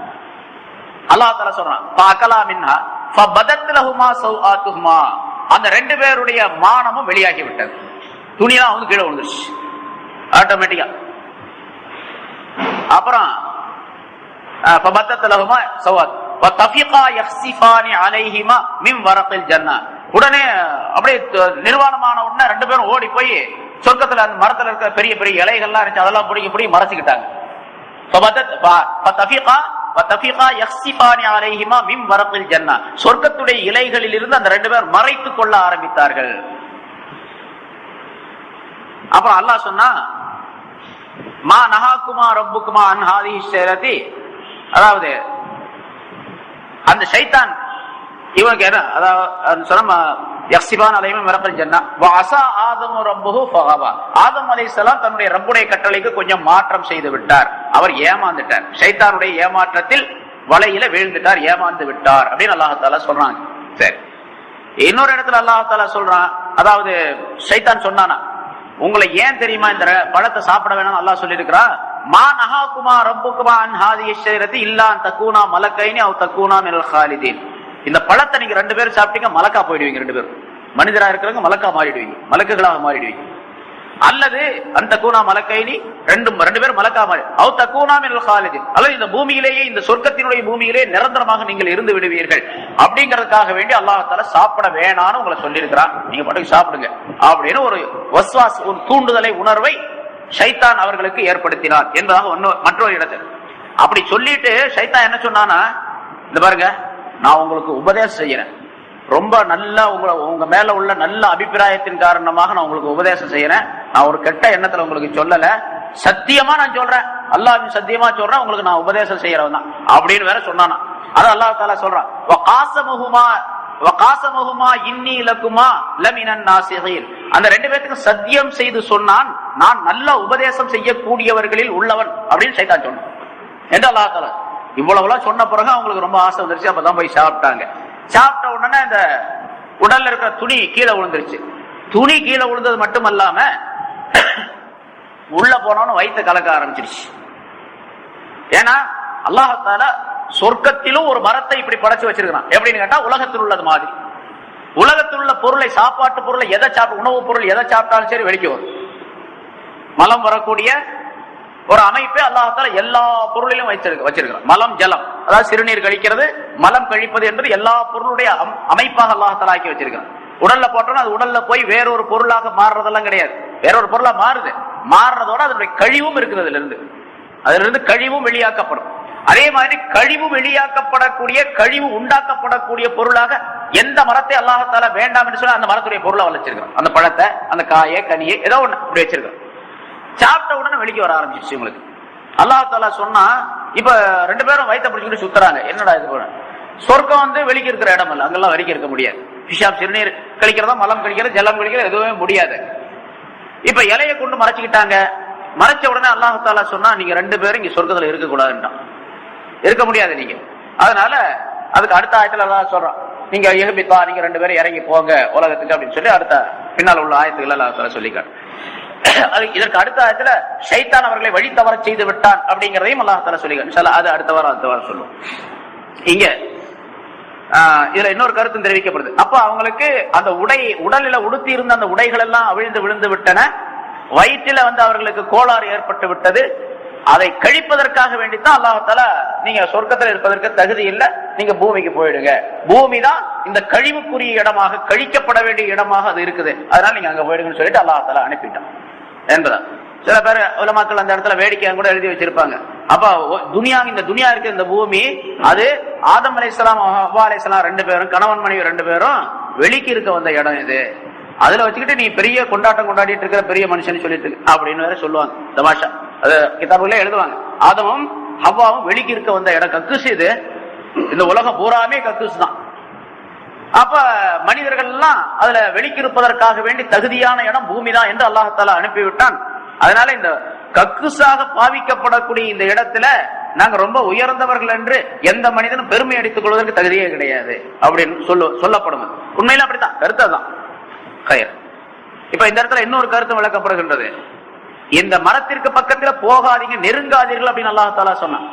அல்லாஹ் தஆலா சொல்றான், ஃபஅகலா மின்ஹா ஃபபதத் லஹுமா சௌஆத்துஹுமா. அந்த ரெண்டு பேருடைய மானமும் வெளியாகி விட்டது. துணியெல்லாம் வந்து கீழே விழுந்துருச்சு ஆட்டோமேட்டிக்கா. அப்புறம் உடனே அப்படியே நிர்வாணமான உடனே ரெண்டு பேரும் ஓடி போய் சொர்க்கத்துல அந்த மரத்துல இருக்கிற பெரிய பெரிய இலைகள்லாம் இருந்துச்சு, அதெல்லாம் பிடிக்க மறைச்சுக்கிட்டாங்க. சொர்க்கத்துடைய இலைகளில் இருந்து அந்த ரெண்டு பேர் மறைத்துக் கொள்ள ஆரம்பித்தார்கள். அப்புறம் அல்லாஹ் சொன்னா, மா நஹாக்குமா ரப்புக்குமா அன் ஹாதிஹி ஷஜரதி, அதாவது அந்த ஷைத்தான் இவனுக்கு என்ன, அதாவது சொன்னா யக்ஸிபான் அலைஹிம் மிரக்கல் ஜன்னா வ அஸா ஆதமு ரப்புஹு ஃபகவா. ஆதம் அலைஹிஸ்ஸலாம் தன்னுடைய ரப்புடைய கட்டளைக்கு கொஞ்சம் மாற்றம் செய்து விட்டார். அவர் ஏமாந்துட்டார். ஷைத்தானுடைய ஏமாற்றத்தில் வலையில வீழ்ந்துட்டார், ஏமாந்து விட்டார் அப்படின்னு அல்லாஹ் தஆலா சொல்றாங்க. சரி, இன்னொரு இடத்துல அல்லாஹ் தஆலா சொல்றான், அதாவது ஷைத்தான் சொன்னானா, உங்களை ஏன் தெரியுமா இந்த பழத்தை சாப்பிட வேணாம் அல்லாஹ் சொல்லி இருக்கிறான். மா நஹாக்குமா ரப்புக்குமா அன் ஹாதிஹி ஷஜரதி இல்லா அன் தகூனா மலக்கைனி அவ் தகூனா மினல் ஹாலிதீன். இந்த பழத்தை நீங்க ரெண்டு பேரும் சாப்பிட்டீங்க, மலக்கா போயிடுவீங்க. ரெண்டு பேரும் மனிதரா இருக்கிறவங்க மலக்கா மாறிடுவீங்க, மலக்குகளாக மாறிடுவீங்க. அல்லது அந்த தகூனா மலக்கைனி, ரெண்டு பேரும் மலக்கா மாறி அவ் தகூனா மினல் ஹாலிதீன், அல்லது இந்த பூமியிலேயே, இந்த சொர்க்கத்தினுடைய பூமியிலே நிரந்தரமாக நீங்கள் இருந்து விடுவீர்கள் அப்படிங்கறதுக்காக வேண்டி அல்லாஹ் தஆலா சாப்பிட வேணான்னு உங்களை சொல்லி இருக்கிறான். நீங்க பாட்டுக்கு சாப்பிடுங்க அப்படின்னு ஒரு வஸ்வாஸ், ஒரு தூண்டுதலை, உணர்வை ஷைத்தான் அவர்களுக்கு ஏற்படுத்தினார் என்பதாக மற்றொரு இடத்துல அப்படி சொல்லிட்டு ஷைத்தான் என்ன சொன்னானா, இந்த பாருங்க, நான் உங்களுக்கு உபதேசம் செய்யறேன், ரொம்ப நல்ல உங்க மேல உள்ள நல்ல அபிப்பிராயத்தின் காரணமாக நான் உங்களுக்கு உபதேசம் செய்யறேன். நான் ஒரு கெட்ட எண்ணத்துல உங்களுக்கு சொல்லல, சத்தியமா நான் சொல்றேன், அல்லாஹ்வின் சத்தியமா சொல்றேன், உங்களுக்கு நான் உபதேசம் செய்யறவன் தான் அப்படின்னு வேற சொன்னானா. அது அல்லாஹ் தஆலா சொல்றான், வகாஸமுஹுமா இன்னி லகுமா லமினன் நாசிஹீன். அந்த ரெண்டு பேருக்கு சத்தியம் செய்து சொன்னான், நான் நல்ல உபதேசம் செய்யக்கூடியவர்களில் உள்ளவன் அப்படின்னு ஷைத்தான் சொன்னான் என்று அல்லாஹ் தஆலா. இவ்வளவுலாம் சொன்ன பிறகு அவங்களுக்கு ரொம்ப ஆசை வந்துருச்சு. அப்பதான் போய் சாப்பிட்டாங்க. சாப்பிட்ட உடனே இந்த உடல்ல இருக்கிற துணி கீழே விழுந்துருச்சு. துணி கீழே விழுந்தது மட்டுமல்லாம உள்ள போனோன்னு வயிற்று கலக்க ஆரம்பிச்சிருச்சு. ஏன்னா அல்லாஹ் தஆலா சொர்க்கத்திலும் ஒரு மரத்தை இப்படி படைச்சு வச்சிருக்கான். எப்படின்னு கேட்டா, உலகத்தில் உள்ளது மாதிரி. உலகத்தில் உள்ள பொருளை, சாப்பாட்டு பொருளை எதை சாப்பிட்டு, உணவு பொருள் எதை சாப்பிட்டாலும் சரி வெளிக்கு வரும், மலம் வரக்கூடிய ஒரு அமைப்பை அல்லாஹ் தஆலா எல்லா பொருளிலும் வச்சிருக்கிறான். மலம் ஜலம், அதாவது சிறுநீர் கழிக்கிறது, மலம் கழிப்பது என்பது எல்லா பொருளுடைய அமைப்பாக அல்லாஹ் தஆலா ஆக்கி வச்சிருக்கிறான். உடல்ல போட்டோம்னா அது உடல்ல போய் வேறொரு பொருளாக மாறுறதெல்லாம் கிடையாது. வேறொரு பொருளா மாறுது, மாறுறதோட அதனுடைய கழிவும் இருக்குது. அதுல இருந்து கழிவும் வெளியாக்கப்படும். அதே மாதிரி கழிவு வெளியாக்கப்படக்கூடிய, கழிவு உண்டாக்கப்படக்கூடிய பொருளாக எந்த மரத்தை அல்லாஹ் தஆலா வேண்டாம் என்று சொல்ல அந்த மரத்துடைய பொருளை வச்சிருக்கிறான். அந்த பழத்தை, அந்த காயை, கனியை, ஏதோ ஒண்ணு அப்படி வச்சிருக்கான். சாப்பிட்ட உடனே வெளிக்கு வர ஆரம்பிச்சிருச்சு உங்களுக்கு. அல்லாஹ் தஆலா சொன்னா, இப்ப ரெண்டு பேரும் வயிற்ற பிடிச்சிட்டு சுத்துறாங்க. என்னடா இது போல, சொர்க்கம் வந்து வெளிக்கு இருக்கிற இடம் இல்ல, அங்கெல்லாம் வெளிக்கு இருக்க முடியாது. பிஷாப், சிறுநீர் கழிக்கிறதா, மலம் கழிக்கிறது, ஜலம் கழிக்கிறது எதுவுமே முடியாது. இப்ப இலையை கொண்டு மறைச்சுக்கிட்டாங்க. மறைச்ச உடனே அல்லாஹ் தஆலா சொன்னா, நீங்க ரெண்டு பேரும் இங்க சொர்க்கத்துல இருக்க கூடாதுன்றான். இருக்க முடியாது நீங்க. அதனால அதுக்கு அடுத்த ஆயத்துல அல்லாஹ் சொல்றான், நீங்க நீங்க ரெண்டு பேரும் இறங்கி போங்க உலகத்துக்கு அப்படின்னு சொல்லி அடுத்த பின்னால் உள்ள ஆயத்துக்கள் அல்லாஹ் தஆலா சொல்லிக்கார். இதற்கு அடுத்த ஆயத்துல ஷைத்தான் அவர்களை வழி தவற செய்து விட்டான் அப்படிங்கறதையும் அல்லாஹ் தஆலா சொல்லிக்கார். இன்ஷா அல்லாஹ் அது அடுத்த வாரம் சொல்லுவோம். இங்க இதுல இன்னொரு கருத்து தெரிவிக்கப்படுது. அப்ப அவங்களுக்கு அந்த உடலில உடுத்தி இருந்த அந்த உடைகள் எல்லாம் அவிழ்ந்து விழுந்து விட்டன. வயிற்றில அவர்களுக்கு கோளாறு ஏற்பட்டு விட்டது. அதை கழிப்பதற்காக வேண்டித்தான் அல்லாஹ் தஆலா நீங்க சொர்க்கத்தில் இருப்பதற்கு தகுதி இல்லை, நீங்க பூமிக்கு போயிடுங்க, பூமி தான் இந்த கழிவுக்குரிய இடமாக, கழிக்கப்பட வேண்டிய இடமாக அது இருக்குது, அதனால நீங்க அங்க போயிடுங்கன்னு சொல்லிட்டு அல்லாஹ் தஆலா அனுப்பிட்டான் என்பதா. சில பேர் உலமாக்கள் அந்த இடத்துல வேடிக்கையா கூட எழுதி வச்சிருப்பாங்க. அப்ப இந்த துனியா இருக்கு, இந்த பூமி அது ஆதம் அலைஹிஸ்ஸலாம் ஹவ்வா அலைஹிஸ்ஸலாம் 2 பேரும், கணவன் மனைவி 2 பேரும் வெளிக்கு இருக்க வந்த இடம் இது, அதுல வச்சுக்கிட்டு நீ பெரிய கொண்டாட்டம் கொண்டாடிட்டு இருக்கிற பெரிய மனுஷன் சொல்லிட்டு அப்படின்னு வேற சொல்லுவாங்க. தமாஷா அது கிதாபுகளே எழுதுவாங்க. ஆதமும் ஹவ்வாவும் வெளிக்கு இருக்க வந்த இடம் கக்கூஸ், இது இந்த உலகம் பூராமே கக்கூஸ் தான். அப்ப மனிதர்கள் எல்லாம் அதுல வெளிக்கு இருப்பதற்காக வேண்டி தகுதியான இடம் பூமி தான் என்று அல்லாஹ் தஆலா அனுப்பிவிட்டான். அதனால இந்த கக்குசாக பாவிக்கப்படக்கூடிய இந்த இடத்துல நாங்க ரொம்ப உயர்ந்தவர்கள் என்று எந்த மனிதனும் பெருமை அடித்துக் கொள்வதற்கு தகுதியே கிடையாது அப்படின்னு சொல்லப்படும். உண்மையில அப்படித்தான், கருத்து தான். இப்ப இந்த இடத்துல இன்னொரு கருத்து விளக்கப்படுகின்றது. இந்த மரத்திற்கு பக்கத்துல போகாதீங்க, நெருங்காதீர்கள் அப்படின்னு அல்லாஹ் தஆலா சொன்னான்.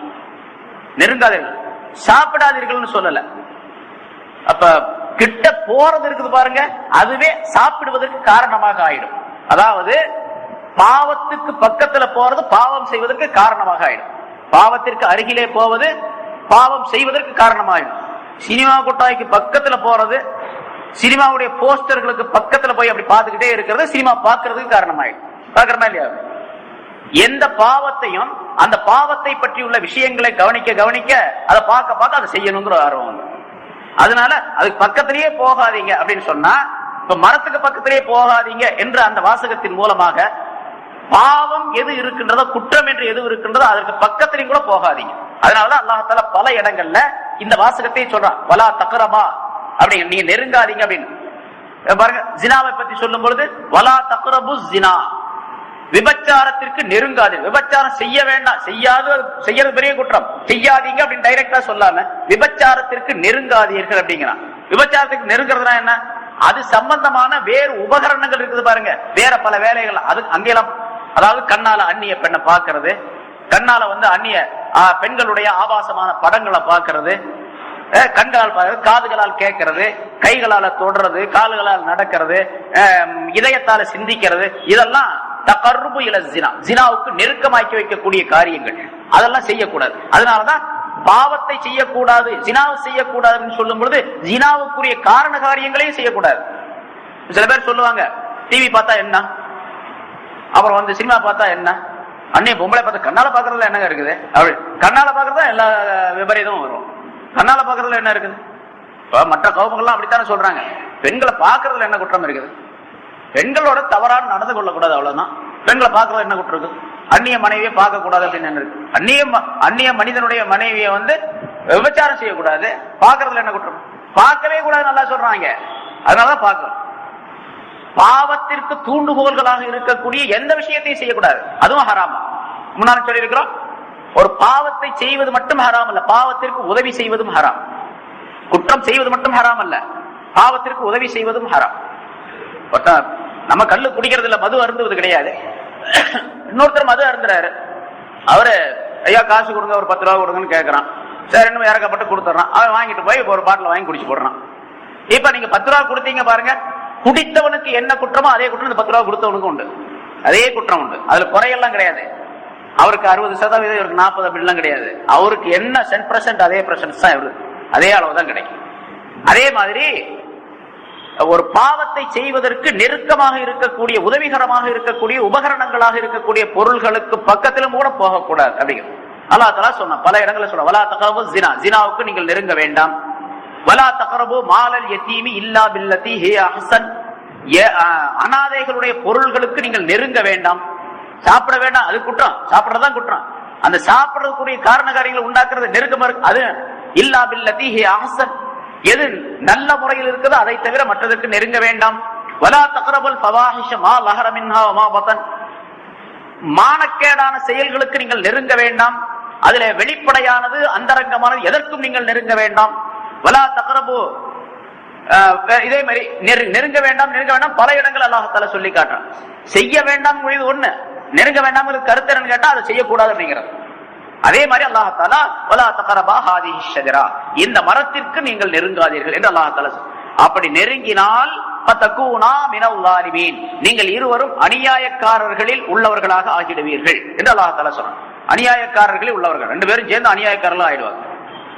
நெருங்காதீர்கள், சாப்பிடாதீர்கள் சொல்லல. அப்ப கிட்ட போறது இருக்குது பாருங்க, அதுவே சாப்பிடுவதற்கு காரணமாக ஆயிடும். அதாவது பாவத்துக்கு பக்கத்துல போறது பாவம் செய்வதற்கு காரணமாக ஆயிடும். பாவத்திற்கு அருகிலே போவது பாவம் செய்வதற்கு காரணமாயிடும். சினிமா கொட்டாய்க்கு பக்கத்துல போறது, சினிமாவுடைய போஸ்டர்களுக்கு பக்கத்துல போய் அப்படி பார்த்துக்கிட்டே இருக்கிறது சினிமா பார்க்கறதுக்கு காரணமாயிடும். பார்க்கிறமா இல்லையா? எந்த பாவத்தையும் அந்த பாவத்தை பற்றி உள்ள விஷயங்களை கவனிக்க கவனிக்க அதை பார்க்க பார்க்க அதை செய்யணுங்கிற ஆர்வம். அதனால அதுக்கு பக்கத்திலேயே போகாதீங்க அப்படின்னு சொன்னா, இப்ப மரத்துக்கு பக்கத்திலேயே போகாதீங்க என்ற அந்த வாசகத்தின் மூலமாக பாவம் எது இருக்கின்றதோ, குற்றம் என்று எது இருக்கின்றதோ அதற்கு பக்கத்திலையும் கூட போகாதீங்க. அதனாலதான் அல்லாஹ் தஆலா பல இடங்கள்ல இந்த வாசகத்தை சொல்றான், வலா தக்ரபா அப்படிங்க, நீங்க நெருங்காதீங்க அப்படின்னு. பாருங்க, ஜினாவை பத்தி சொல்லும் பொழுது வலா தக்ரபு ஜினா, விபச்சாரத்திற்கு நெருங்காது. விபச்சாரம் செய்ய வேண்டாம், செய்யறது பெரிய குற்றம், செய்யாதீங்க அப்படின்னு டைரக்டா சொல்லாம விபச்சாரத்திற்கு நெருங்காதீர்கள் அப்படிங்கிறான். விபச்சாரத்துக்கு நெருங்கிறதுனா என்ன? அது சம்பந்தமான வேறு உபகரணங்கள் இருக்குது பாருங்க, வேற பல வேலைகள். அது அங்கெல்லாம், அதாவது கண்ணால அந்நிய பெண்ணை பார்க்கறது, கண்ணால அந்நிய பெண்களுடைய ஆபாசமான படங்களை பார்க்கறது, கண்களால் பார்க்கறது, காதுகளால் கேட்கறது, கைகளால தொடுறது, கால்களால் நடக்கிறது, இதயத்தால சிந்திக்கிறது, இதெல்லாம் தகர்ருபு இல ஜினா, ஜினாவுக்கு நெருக்கமாக்கி வைக்கக்கூடிய காரியங்கள். அதெல்லாம் செய்யக்கூடாது. அதனாலதான் பாவத்தை செய்யக்கூடாது, ஜினாவை செய்யக்கூடாதுன்னு சொல்லும் பொழுது ஜினாவுக்குரிய காரண காரியங்களையும் செய்யக்கூடாது. சில பேர் சொல்லுவாங்க, டிவி பார்த்தா என்ன, அப்புறம் சினிமா பார்த்தா என்ன, அன்னைய பொம்பளை பார்த்து கண்ணால பாக்குறதுல என்ன இருக்குது, அப்படி கண்ணால பாக்குறதா எல்லா விபரீதமும் வரும். கண்ணால பாக்குறதுல என்ன இருக்குது? மற்ற கவுமங்கள்லாம் அப்படித்தானே சொல்றாங்க. பெண்களை பாக்குறதுல என்ன குற்றம் இருக்குது? பெண்களோட தவறான நடந்து கொள்ளக்கூடாது, அவ்வளவுதான். பெண்களை பார்க்கறது என்ன குற்றம் இருக்கு? அந்நிய மனைவியை பார்க்க கூடாது அப்படின்னு என்ன இருக்கு? அந்நிய மனிதனுடைய மனைவியை விபச்சாரம் செய்யக்கூடாது, பார்க்கறதுல என்ன குற்றம்? பார்க்கவே கூடாது நல்லா சொல்றாங்க. அதனாலதான் பார்க்கணும். பாவத்திற்கு தூண்டுகோல்களாக இருக்கக்கூடிய எந்த விஷயத்தையும் செய்யக்கூடாது, அதுவும் ஹராமா. முன்னாடி சொல்லி இருக்கிறோம், ஒரு பாவத்தை செய்வது மட்டும் ஹராம் அல்ல, பாவத்திற்கு உதவி செய்வதும் ஹராம். குற்றம் செய்வது மட்டும் ஹராம் அல்ல, பாவத்திற்கு உதவி செய்வதும் ஹராம். நம்ம கல்லு குடிக்கிறது இல்ல, மது அருந்துவது கிடையாது. இன்னொருத்தர் மது அருந்துறாரு, அவரு ஐயா காசு கொடுங்க, ஒரு 10 ரூபா கொடுங்கன்னு கேட்கறான். சரி, இன்னும் இறக்கப்பட்டு கொடுத்துறான். அவன் வாங்கிட்டு போய் ஒரு பாட்டில் வாங்கி குடிச்சு போடுறான். இப்ப நீங்க 10 ரூபா கொடுத்தீங்க பாருங்க, குடித்தவனுக்கு என்ன குற்றமோ அதே குற்றம் இந்த 10 ரூபா கொடுத்தவனுக்கு உண்டு, அதே குற்றம் உண்டு. அதுல குறையெல்லாம் கிடையாது. அவருக்கு 60%, இவருக்கு 40% அப்படிலாம் கிடையாது. அவருக்கு என்ன 10% அதே % தான் இவருக்கு, அதே அளவு தான் கிடைக்கும். அதே மாதிரி ஒரு பாவத்தை செய்வதற்கு நெருக்கமாக இருக்கக்கூடிய, உதவிகரமாக இருக்கக்கூடிய, உபகரணங்களாக இருக்கக்கூடிய பொருள்களுக்கு பக்கத்திலும் கூட போகக்கூடாது அப்படிங்கிறது அல்லாஹ் தஆலா சொன்ன. பல இடங்களில் சொன்ன, வலா தக்ரபு ஜினா, ஜினாவுக்கு நீங்கள் நெருங்க வேண்டாம். வலா தக்ரபு மாலல் யதீமி இல்லா பில்லதி ஹிய அஹ்சன், அனாதைகளுடைய பொருள்களுக்கு நீங்கள் நெருங்க வேண்டாம். சாப்பிட வேண்டாம், அது குற்றம், சாப்பிடறதுதான் குற்றம். அந்த சாப்பிடறதுக்குரிய காரண காரியங்களை உண்டாக்குறது நெருக்கமா இருக்கு, அது இல்லா பில்லதி ஹிய அஹ்சன், எது நல்ல முறையில் இருக்கிறதோ அதை தவிர மற்றதற்கு நெருங்க வேண்டாம். வலா தக்ரபுல் ஃபவாஹிஷ மா லஹர மின்ஹா வ மா பதன், மானக்கேடான செயல்களுக்கு நீங்கள் நெருங்க வேண்டாம். அதிலே வெளிப்படையானது அந்தரங்கமானது எதற்கும் நீங்கள் நெருங்க வேண்டாம். வலா தக்ரபு இதே மாதிரி நெருங்க வேண்டாம் நெருங்க வேண்டாம் பல இடங்கள் அல்லாஹ் சொல்லி காட்டுறான். செய்ய வேண்டாம் ஒண்ணு, நெருங்க வேண்டாம் கருத்து என்னன்னு கேட்டா அதை செய்யக்கூடாது அப்படிங்கிறது. அதே மாதிரி அல்லாஹ் தஆலா வலா தக்ரபா ஹாதிஹி ஷஜரா, இந்த மரத்திற்கு நீங்கள் நெருங்காதீர்கள் என்று அல்லாஹ் தஆலா. அப்படி நெருங்கினால் ஃபதகூனா மினல் ஸாலிமீன், நீங்கள் இருவரும் அநியாயக்காரர்களில் உள்ளவர்களாக ஆகிடுவீர்கள் என்று அல்லாஹ் தஆலா சொன்னான். அநியாயக்காரர்களில் உள்ளவர்கள் ரெண்டு பேரும் சேர்ந்து அநியாயக்காரர்களா ஆயிடுவாங்க.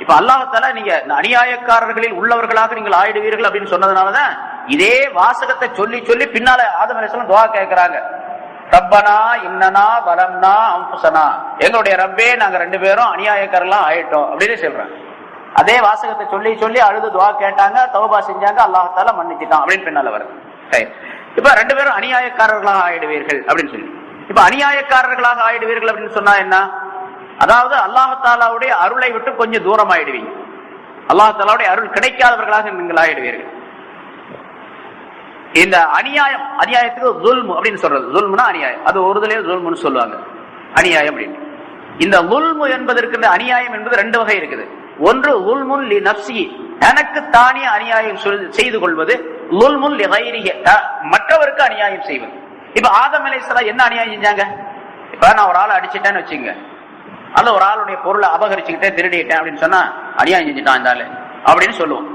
இப்ப அல்லாஹ் தஆலா நீங்க அநியாயக்காரர்களில் உள்ளவர்களாக நீங்கள் ஆயிடுவீர்கள் அப்படின்னு சொன்னதுனாலதான் இதே வாசகத்தை சொல்லி சொல்லி பின்னால ஆதம் அலைஹிஸ்ஸலாம் துஆ கேட்கிறாங்க. ரப்பனா இன்னனா வலம்னா அன்ஃபுஸனா, எங்களுடைய ரப்பே நாங்க ரெண்டு பேரும் அநியாயக்காரர்களா ஆயிட்டோம் அப்படின்னு சொல்றாங்க. அதே வாசகத்தை சொல்லி சொல்லி அழுது துஆ கேட்டாங்க, தௌபா செஞ்சாங்க, அல்லாஹ் தஆலா மன்னிச்சிட்டான் அப்படின்னு பின்னால வருது. இப்ப ரெண்டு பேரும் அநியாயக்காரர்களாக ஆயிடுவீர்கள் அப்படின்னு சொல்லி, இப்ப அநியாயக்காரர்களாக ஆயிடுவீர்கள் அப்படின்னு சொன்னா என்ன? அதாவது அல்லாஹ் தஆலாவுடைய அருளை விட்டு கொஞ்சம் தூரம் ஆயிடுவீங்க. அல்லாஹ் தஆலாவுடைய அருள் கிடைக்காதவர்களாக நீங்கள் ஆயிடுவீர்கள். இந்த அநியாயம், அநியாயத்துக்கு ஸுல்ம் அப்படின்னு சொல்றது. ஸுல்ம்னா அநியாயம், அது ஒருதலே ஸுல்ம்னு சொல்லுவாங்க, அநியாயம் அப்படின்னு. இந்த ஸுல்ம் என்பதற்கு அநியாயம் என்பது ரெண்டு வகை இருக்குது. ஒன்று ஸுல்முன் லி நஃப்ஸி, தனக்கு தானே அநியாயம் செய்து கொள்வது. ஸுல்முன் லி கைரிஹி, மற்றவருக்கு அநியாயம் செய்வது. இப்ப ஆதம் அலைஹிஸ்ஸலாம் என்ன அநியாயம் செஞ்சாங்க? இப்ப நான் ஒரு ஆளை அடிச்சிட்டேன்னு வச்சுங்க, அல்ல ஒரு ஆளுடைய பொருளை அபகரிச்சுக்கிட்டே திருடிட்டேன் அப்படின்னு சொன்னா அநியாயம் செஞ்சுட்டான் இந்த ஆளு அப்படின்னு சொல்லுவோம்.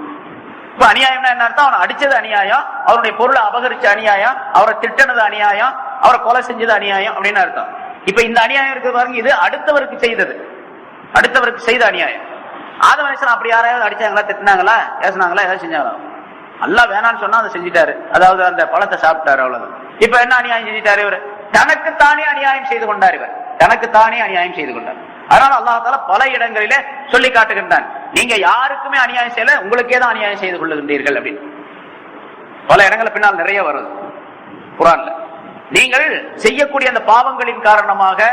இப்ப அநியாயம்னா என்ன அர்த்தம்? அவனை அடிச்சது அநியாயம், அவருடைய பொருளை அபகரிச்ச அநியாயம், அவரை திட்டினது அநியாயம், அவரை கொலை செஞ்சது அநியாயம் அப்படின்னு அர்த்தம். இப்ப இந்த அநியாயம் இருக்கு பாருங்க, இது அடுத்தவருக்கு செய்தது, அடுத்தவருக்கு செய்த அநியாயம். ஆதம் அலைஹிஸ்ஸலாம் அப்படி யாராவது அடிச்சாங்களா, திட்டினாங்களா, பேசினாங்களா, ஏதாவது செஞ்சாங்களா? அல்லாஹ் வேணான்னு சொன்னா அதை செஞ்சுட்டாரு, அதாவது அந்த பழத்தை சாப்பிட்டாரு, அவ்வளவுதான். இப்ப என்ன அநியாயம் செஞ்சுட்டாரு? இவர் தனக்குத்தானே அநியாயம் செய்து கொண்டார். இவர் தனக்குத்தானே அநியாயம் செய்து கொண்டார். அதனால அல்லாஹ் தஆலா பல இடங்களிலே சொல்லி காட்டுகின்றான், நீங்க யாருக்குமே அநியாயம் செய்யல, உங்களுக்கே தான் அநியாயம் செய்து கொள்ளுகின்றீர்கள் அப்படின்னு. பல இடங்கள் பின்னால் நிறைய வருது குர்ஆன்ல. நீங்கள் செய்யக்கூடிய அந்த பாவங்களின் காரணமாக,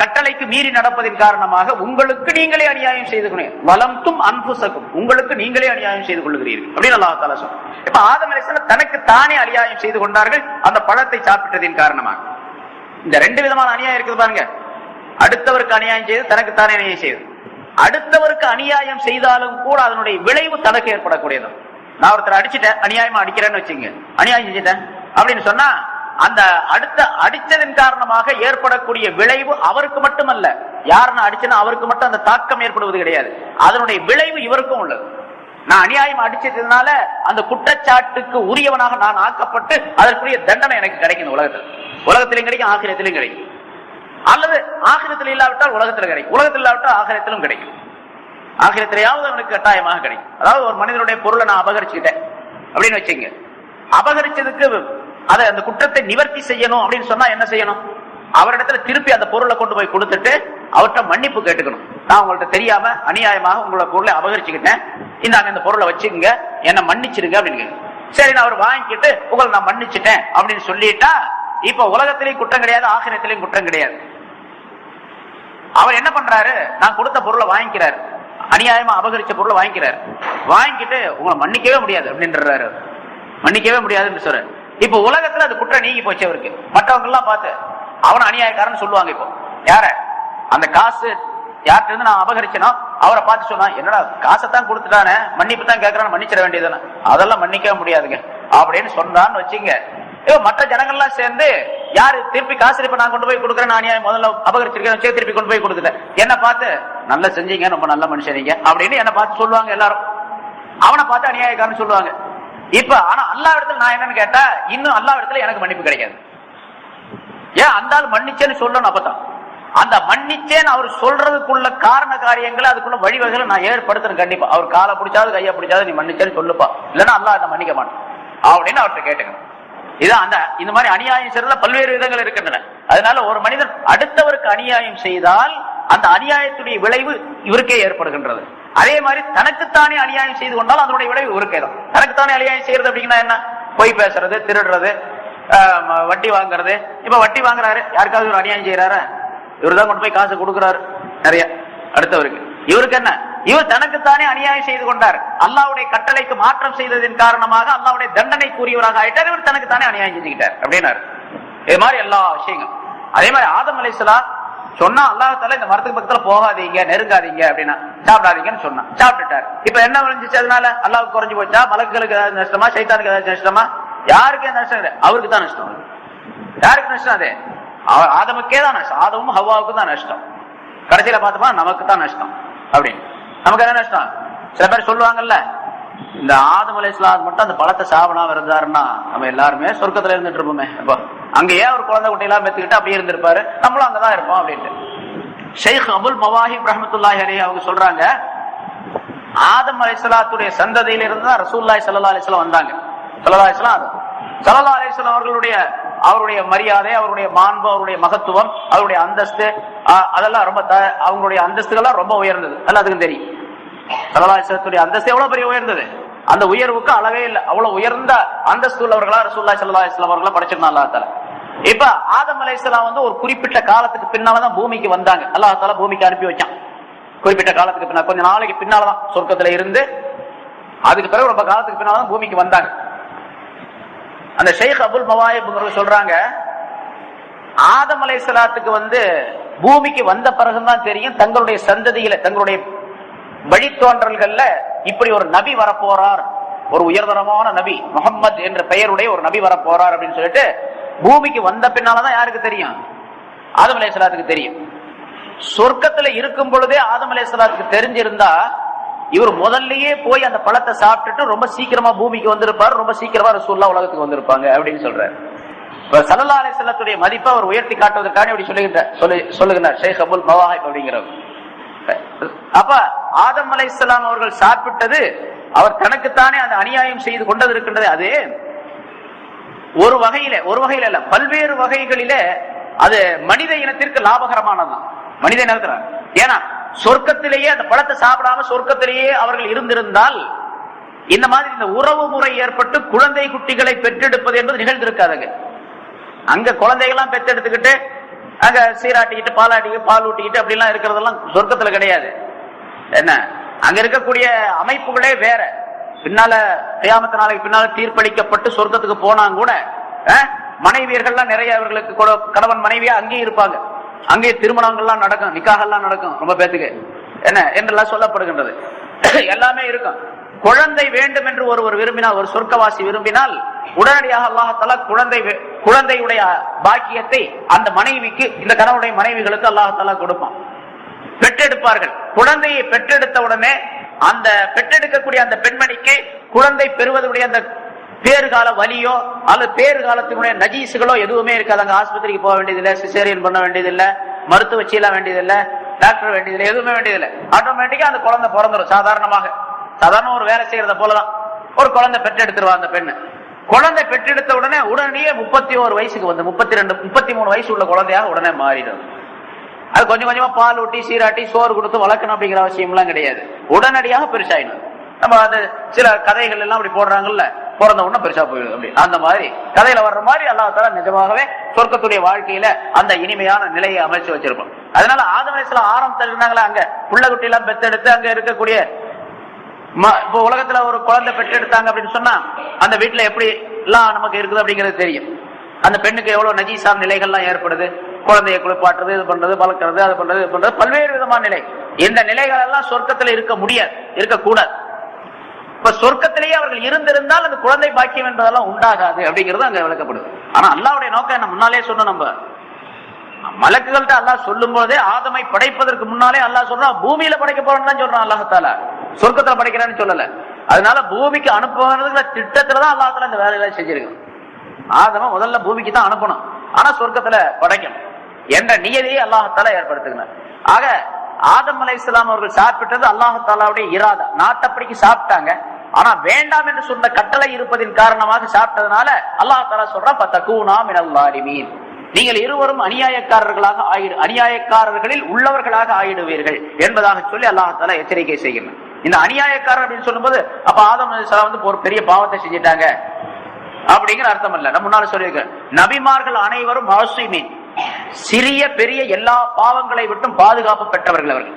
கட்டளைக்கு மீறி நடப்பதின் காரணமாக உங்களுக்கு நீங்களே அநியாயம் செய்து கொள்ளுங்கள். வலம்தும் அன்ஃபுஸக்கும், உங்களுக்கு நீங்களே அநியாயம் செய்து கொள்ளுகிறீர்கள் அப்படின்னு அல்லாஹ் தஆலா சொல்றான். இப்ப ஆதம் அலைஹிஸ்ஸலாம் தனக்கு தானே அநியாயம் செய்து கொண்டார்கள் அந்த பழத்தை சாப்பிட்டதின் காரணமாக. இந்த ரெண்டு விதமான அநியாயம் இருக்குது பாருங்க. அடுத்தவருக்கு அநியாயம் செய்து தனக்கு தானே அநியாயம் செய்து. அடுத்தவருக்கு அநியாயம் செய்தாலும் கூட அதனுடைய விளைவு தனக்கு ஏற்படக்கூடியது. நான் ஒருத்தர் அடிச்சுட்டேன், அநியாயமா அடிக்கிறேன்னு வச்சுங்க, அநியாயம் செஞ்சுட்டேன் அப்படின்னு சொன்னா அந்த அடுத்த அடிச்சதன் காரணமாக ஏற்படக்கூடிய விளைவு அவருக்கு மட்டுமல்ல, யாருன்னு அடிச்சனா அவருக்கு மட்டும் அந்த தாக்கம் ஏற்படுவது கிடையாது, அதனுடைய விளைவு இவருக்கும் உள்ளது. நான் அநியாயம் அடிச்சதுனால அந்த குற்றச்சாட்டுக்கு உரியவனாக நான் ஆக்கப்பட்டு அதற்குரிய தண்டனை எனக்கு கிடைக்கும். உலகத்திலும் கிடைக்கும், ஆகிரத்திலும் கிடைக்கும். அல்லது ஆகிரத்தில் இல்லாவிட்டால் உலகத்தில் கிடைக்கும், உலகத்தில் இல்லாவிட்டால் ஆகிரத்திலும் கிடைக்கும். ஆகிரத்திலேயாவது அவனுக்கு கட்டாயமாக கிடைக்கும். அதாவது ஒரு மனிதனுடைய பொருளை நான் அபகரிச்சுக்கிட்டேன் அப்படின்னு வச்சுங்க, அபகரிச்சதுக்கு அதை அந்த குற்றத்தை நிவர்த்தி செய்யணும் அப்படின்னு சொன்னா என்ன செய்யணும்? அவரிடத்துல திருப்பி அந்த பொருளை கொண்டு போய் கொடுத்துட்டு அவர்கிட்ட மன்னிப்பு கேட்டுக்கணும். நான் உங்கள்ட்ட தெரியாம அநியாயமாக உங்களோட பொருளை அபகரிச்சுக்கிட்டேன், இந்த பொருளை வச்சுக்கோங்க, என்ன மன்னிச்சிருங்க அப்படின்னு. சரி, நான் அவர் வாங்கிக்கிட்டு உங்களை நான் மன்னிச்சுட்டேன் அப்படின்னு சொல்லிட்டா இப்ப உலகத்திலையும் குற்றம் கிடையாது, ஆகிரத்திலையும் குற்றம் கிடையாது. அவர் என்ன பண்றாரு? நான் கொடுத்த பொருளை வாங்கிக்கிறாரு, அநியாயமா அபகரிச்ச பொருளை வாங்கிக்கிறாரு, வாங்கிக்கிட்டு உங்களை மன்னிக்கவே முடியாது அப்படின்றாரு, மன்னிக்கவே முடியாதுன்னு சொல்றாரு. இப்ப உலகத்துல அது குற்றம் நீங்கி போச்சு அவருக்கு. மற்றவங்க எல்லாம் பார்த்து அவனை அநியாயக்காரன்னு சொல்லுவாங்க. இப்போ யார அந்த காசு யார்கிட்ட இருந்து நான் அபகரிச்சனோ அவரை பார்த்து சொன்னா, என்னடா காசைத்தான் கொடுத்துட்டானே, மன்னிப்பு தான் கேட்கறான்னு மன்னிச்சிட வேண்டியதானே, அதெல்லாம் மன்னிக்கவே முடியாதுங்க அப்படின்னு சொன்னான்னு வச்சுங்க. மற்ற ஜனங்கள்லாம் சேர்ந்து யாரு திருப்பி காசு இப்ப நான் கொண்டு போய் கொடுக்குறேன், நான் அநியாயம் முதல்ல அபகரிச்சிருக்கேன், திருப்பி கொண்டு போய் கொடுத்துட்டேன், என்ன பார்த்து நல்லா செஞ்சீங்க, ரொம்ப நல்ல மனுஷனீங்க அப்படின்னு என்ன பார்த்து சொல்லுவாங்க எல்லாரும். அவனை பார்த்து அநியாயக்காரன்னு சொல்லுவாங்க. இப்ப ஆனா அல்லாஹ் இடத்துல நான் என்னன்னு கேட்டா, இன்னும் அல்லாஹ் இடத்துல எனக்கு மன்னிப்பு கிடைக்காது. ஏன்? அந்த ஆள் மன்னிச்சேன்னு சொல்லணும். அப்பதான் அந்த மன்னிச்சேன்னு அவர் சொல்றதுக்குள்ள காரண காரியங்களை, அதுக்குள்ள வழிவகைகளை நான் ஏற்படுத்துறேன். கண்டிப்பா அவர் காலை பிடிச்சாது கையை பிடிச்சாது நீ மன்னிச்சேன்னு சொல்லுப்பா, இல்லைன்னா அல்லாஹ் அதை மன்னிக்க மாட்டேன் அப்படின்னு அவர்கிட்ட கேட்டுக்கணும். இதான் அந்த இந்த மாதிரி அநியாயம் செய்யறதுல பல்வேறு விதங்கள் இருக்கின்றன. அதனால ஒரு மனிதன் அடுத்தவருக்கு அநியாயம் செய்தால் அந்த அநியாயத்துடைய விளைவு இவருக்கே ஏற்படுகின்றது. அதே மாதிரி தனக்குத்தானே அநியாயம் செய்து கொண்டால் அதனுடைய விளைவு இவருக்கே தான். தனக்குத்தானே அநியாயம் செய்யறது அப்படின்னா என்ன? பொய் பேசுறது, திருடுறது, வட்டி வாங்குறது. இப்ப வட்டி வாங்குறாரு, யாருக்காவது ஒரு அநியாயம் செய்யறாரு, இவரு தான் கொண்டு போய் காசு கொடுக்குறாரு நிறைய அடுத்தவருக்கு. இவருக்கு என்ன? இவர் தனக்குத்தானே அநியாயம் செய்து கொண்டார், அல்லாஹ்வுடைய கட்டளைக்கு மாற்றம் செய்ததின் காரணமாக அல்லாஹ்வுடைய தண்டனைக்குரியவராக ஆயிட்டார், இவர் தனக்குத்தானே அநியாயம் செஞ்சுக்கிட்டார் அப்படின்னாரு. இது மாதிரி எல்லா விஷயங்களும். அதே மாதிரி ஆதம் அலைஹிஸ்ஸலாம் சொன்னா அல்லாஹ் தஆலா இந்த மரத்துக்கு பக்கத்துல போகாதீங்க, நெருங்காதீங்க அப்படின்னா சாப்பிடாதீங்கன்னு சொன்னான். சாப்பிட்டுட்டாரு. இப்ப என்ன விளைஞ்சிச்சு? அதனால அல்லாஹ்வுக்கு குறைஞ்சு போச்சா? மலக்குகளுக்கு ஏதாவது நஷ்டமா? சைத்தானுக்கு ஏதாவது நஷ்டமா? யாருக்கு நஷ்டம் இல்லை, அவருக்கு தான் நஷ்டம். யாருக்கு நஷ்டம்? அது ஆதமுக்கே தான் நஷ்டம். ஆதமும் ஹவ்வாவுக்கு தான் நஷ்டம். கடைசியில பார்த்தோமா நமக்கு தான் நஷ்டம். அப்படின்னு நமக்கு என்ன நஷ்டம்? சில பேர் சொல்லுவாங்கல்ல, இந்த ஆதம் அலைஹிஸ்ஸலாம் மட்டும் அந்த பழத்தை சாப்பிடாம இருந்தாருன்னா நம்ம எல்லாருமே சொர்க்கத்துல இருந்துட்டு இருப்போமே. இப்போ அங்கேயே ஒரு குழந்தை குட்டையெல்லாம் பெற்றுக்கிட்டு அப்படியே இருந்திருப்பாரு, நம்மளும் அங்கதான் இருப்போம் அப்படின்ட்டு. ஷேக் அபுல் மவாஹிப் ரஹ்மத்துல்லாஹி அலைஹி அவங்க சொல்றாங்க, ஆதம் அலைஹிஸ்ஸலாத்துடைய சந்ததியில இருந்து தான் ரசூலுல்லாஹி ஸல்லல்லாஹு அலைஹி வஸல்லம் வந்தாங்க. ஸல்லல்லாஹு அலைஹி வஸல்லம் அவருடைய மரியாதை, அவருடைய மாண்பு, அவருடைய மகத்துவம், அவருடைய அந்தஸ்து, அதெல்லாம் ரொம்ப அவங்களுடைய அந்தஸ்துகள்லாம் ரொம்ப உயர்ந்தது. எல்லாத்துக்கும் தெரியும். ஸல்லல்லாஹு அலைஹி வஸல்லத்துடைய அந்தஸ்து எவ்வளவு பெரிய உயர்ந்தது. அந்த உயர்வுக்கு அளவே இல்லை. அவ்வளவு உயர்ந்த அந்தஸ்து உள்ளவர்களா ரசூலுல்லாஹி ஸல்லல்லாஹு அலைஹி வஸல்லம் அவர்களை படைச்சிருந்தான் அல்லாஹ் தஆலா. இப்ப ஆதம் அலைஹிஸ்ஸலாம் வந்து ஒரு குறிப்பிட்ட காலத்துக்கு பின்னாலதான் பூமிக்கு வந்தாங்க. அல்லாஹ் தஆலா பூமிக்கு அனுப்பி வச்சான். குறிப்பிட்ட காலத்துக்கு பின்னால், கொஞ்ச நாளைக்கு பின்னாலதான் சொர்க்கத்துல இருந்து அதுக்கு பிறகு ரொம்ப காலத்துக்கு பின்னால்தான் பூமிக்கு வந்தாங்க. அந்த ஷேக் அபுல் மவாஹிப் சொல்றாங்க, ஆதம் அலைஹிஸ்ஸலாத்துக்கு வந்து பூமிக்கு வந்த பிறகுதான் தெரியும் தங்களுடைய சந்ததியில, தங்களுடைய வழித்தோன்றல்கள்ல இப்படி ஒரு நபி வரப்போறார், ஒரு உயர்தரமான நபி முஹம்மது என்ற பெயருடைய ஒரு நபி வரப்போறார் அப்படின்னு சொல்லிட்டு பூமிக்கு வந்த பின்னாலதான் யாருக்கு தெரியும்? ஆதம் அலைஹிஸ்ஸலாத்துக்கு தெரியும். சொர்க்கத்துல இருக்கும் பொழுதே ஆதம் அலைஹிஸ்ஸலாத்துக்கு தெரிஞ்சிருந்தா இவர் முதல்லயே போய் அந்த பழத்தை சாப்பிட்டுட்டு ரொம்ப சீக்கிரமா பூமிக்கு வந்திருப்பார், ரொம்ப சீக்கிரமா ரசூலுல்லாஹ் உலகத்துக்கு வந்திருப்பாங்க அப்படின்னு சொல்றாரு. ஸல்லல்லாஹு அலைஹி வஸல்லத்துடைய மதிப்பை அவர் உயர்த்தி காட்டுவதற்காக இப்படி சொல்லுகிறார் ஷேக் அபுல் மவாஹிப் அப்படிங்கிறவர். அப்ப ஆதம் அலைஹிஸ்ஸலாம் அவர்கள் சாப்பிட்டது அவர் தனக்குத்தானே அந்த அநியாயம் செய்து கொண்டது இருக்கின்றது. அது ஒரு வகையில அல்ல, பல்வேறு வகைகளிலே அது மனித இனத்திற்கு லாபகரமானதுதான். மனித இனத்துல ஏன்னா சொர்க்கத்திலேயே அந்த பழத்தை சாப்பிடாம சொர்க்கத்திலேயே அவர்கள் இருந்திருந்தால் இந்த மாதிரி இந்த உறவு முறை ஏற்பட்டு குழந்தை குட்டிகளை பெற்றெடுப்பது என்பது நிகழ்ந்திருக்காதுங்க. அங்க குழந்தைகள்லாம் பெற்றெடுத்துக்கிட்டு அங்க சீராட்டிக்கிட்டு பால் ஊட்டிக்கிட்டு அப்படிலாம் இருக்கிறதெல்லாம் சொர்க்கத்துல கிடையாது. என்ன அங்க இருக்கக்கூடிய அமைப்புகளே வேற. பின்னால கியாமத் நாளைக்கு பின்னால தீர்ப்பளிக்கப்பட்டு சொர்க்கத்துக்கு போனா கூட மனைவியர்கள்லாம் நிறைய அவர்களுக்கு கணவன் மனைவியா அங்கேயே இருப்பாங்க. அங்கே திருமணங்கள்லாம் நடக்கும், நிக்காகெல்லாம் நடக்கும் ரொம்ப பேத்துக்கு என்ன என்றெல்லாம் சொல்லப்படுகின்றது. எல்லாமே இருக்கும். குழந்தை வேண்டும் என்று ஒருவர் விரும்பினால், ஒரு சொர்க்கவாசி விரும்பினால் உடனடியாக அல்லாஹ் தஆலா குழந்தையுடைய பாக்கியத்தை அந்த மனைவிக்கு, இந்த கணவனுடைய மனைவிகளுக்கு அல்லாஹ் தஆலா கொடுப்பான். பெற்றெடுப்பார்கள். குழந்தையை பெற்றெடுத்த உடனே அந்த பெற்றெடுக்கக்கூடிய அந்த பெண்மணிக்கு குழந்தை பெறுவதுடைய அந்த பேறுகால வலியோ அல்லது பேறுகாலத்தினுடைய நஜீசுகளோ எதுவுமே இருக்காது. அங்க ஆஸ்பத்திரிக்கு போக வேண்டியதில்லை, சிசேரியன் பண்ண வேண்டியதில்லை, மருத்துவ வச்சியெல்லாம் வேண்டியதில்லை, டாக்டர் வேண்டியதில்லை, எதுவுமே வேண்டியதில்லை. ஆட்டோமேட்டிக்கா அந்த குழந்தை பிறந்துடும். சாதாரண ஒரு வேலை செய்யறத போலதான் ஒரு குழந்தை பெற்றெடுத்துருவா அந்த பெண்ணு. குழந்தை பெற்றெடுத்த உடனடியே 31 வயசுக்கு வந்து 32, 33 வயசு உள்ள குழந்தையாக உடனே மாறிடும். அது கொஞ்சம் கொஞ்சமா பால் ஊட்டி சீராட்டி சோறு கொடுத்து வளர்க்கணும் அப்படிங்கிற அவசியம் எல்லாம் கிடையாது. உடனடியாக பெருசாயிடும். நம்ம அது சில கதைகள் எல்லாம் அப்படி போடுறாங்கல்ல, பிறந்த உடனே பெருசா போயிடுது அப்படி. அந்த மாதிரி கதையில வர்ற மாதிரி அல்லாஹ் தஆலா நிஜமாகவே சொர்க்கத்துடைய வாழ்க்கையில அந்த இனிமையான நிலையை அமைச்சு வச்சிருப்போம். அதனால ஆதம் அலைஹிஸ்ஸலாம் ஆரம்பத்தில் இருந்தாங்களா அங்க புள்ள குட்டி எல்லாம் பெத்தெடுத்து அங்க இருக்கக்கூடிய இப்போ உலகத்துல ஒரு குழந்தை பெற்றெடுத்தாங்க அப்படின்னு சொன்னா அந்த வீட்டுல எப்படி எல்லாம் நமக்கு இருக்குது அப்படிங்கிறது தெரியும். அந்த பெண்ணுக்கு எவ்வளவு நஜீசான நிலைகள்லாம் ஏற்படுது. குழந்தையை குளிப்பாட்டுறது, இது பண்றது, வளர்க்கறது, அது பண்றது, இது பண்றது, பல்வேறு விதமான நிலை. இந்த நிலைகள் எல்லாம் சொர்க்கத்துல இருக்க முடியாது, இருக்கக்கூடாது. இப்ப சொர்க்கத்திலேயே அவர்கள் இருந்திருந்தால் அந்த குழந்தை பாக்கியம் என்பதெல்லாம் உண்டாகாது அப்படிங்கிறது அங்க விளக்கப்படுது. ஆனா அல்லாஹ்வுடைய நோக்கம் என்ன? முன்னாலே சொன்ன நம்ம மலக்குகள்கிட்ட அல்லாஹ் சொல்லும் போதே ஆதமை படைப்பதற்கு முன்னாலே அல்லாஹ் சொல்றான் பூமியில படைக்க போறேன்னு தான் சொல்றான். அல்லாஹ் தஆலா சொர்க்கத்துல படைக்கிறேன்னு சொல்லல. அதனால பூமிக்கு அனுப்புவதுல திட்டத்துலதான் அல்லாஹ் தஆலா இந்த வேலைகளை செஞ்சிருக்கு. ஆதம முதல்ல பூமிக்கு தான் அனுப்பணும், ஆனா சொர்க்கத்துல படைக்கணும் என்ற நியதியை அல்லாஹ் தஆலா ஏற்படுத்துகிறார். ஆக ஆதம் அலைஹிஸ்ஸலாம் அவர்கள் சாப்பிட்டது அல்லாஹ் தஆலாவுடைய இராதா, நாட்டப்படிக்கு சாப்பிட்டாங்க. ஆனா வேண்டாம் என்று சொன்ன கட்டளை இருப்பதின் காரணமாக சாப்பிட்டதுனால அல்லாஹ் தஆலா சொல்றான் ஃபதகூனா மினல் ஸாலிமீன், நீங்கள் இருவரும் அநியாயக்காரர்களில் உள்ளவர்களாக ஆயிடுவீர்கள் என்பதாக சொல்லி அல்லாஹ் தஆலா எச்சரிக்கை செய்கிறார். இந்த அநியாயக்காரர் அப்படின்னு சொல்லும்போது அப்ப ஆதம் அலைஹிஸ்ஸலாம் வந்து ஒரு பெரிய பாவத்தை செஞ்சிட்டாங்க அப்படிங்கிற அர்த்தம் இல்ல. நம்ம முன்னால சொல்லியிருக்கேன், நபிமார்கள் அனைவரும் மாசூமீன், சிறிய பெரிய எல்லா பாவங்களை விட்டும் பாதுகாப்பு பெற்றவர்கள் அவர்கள்.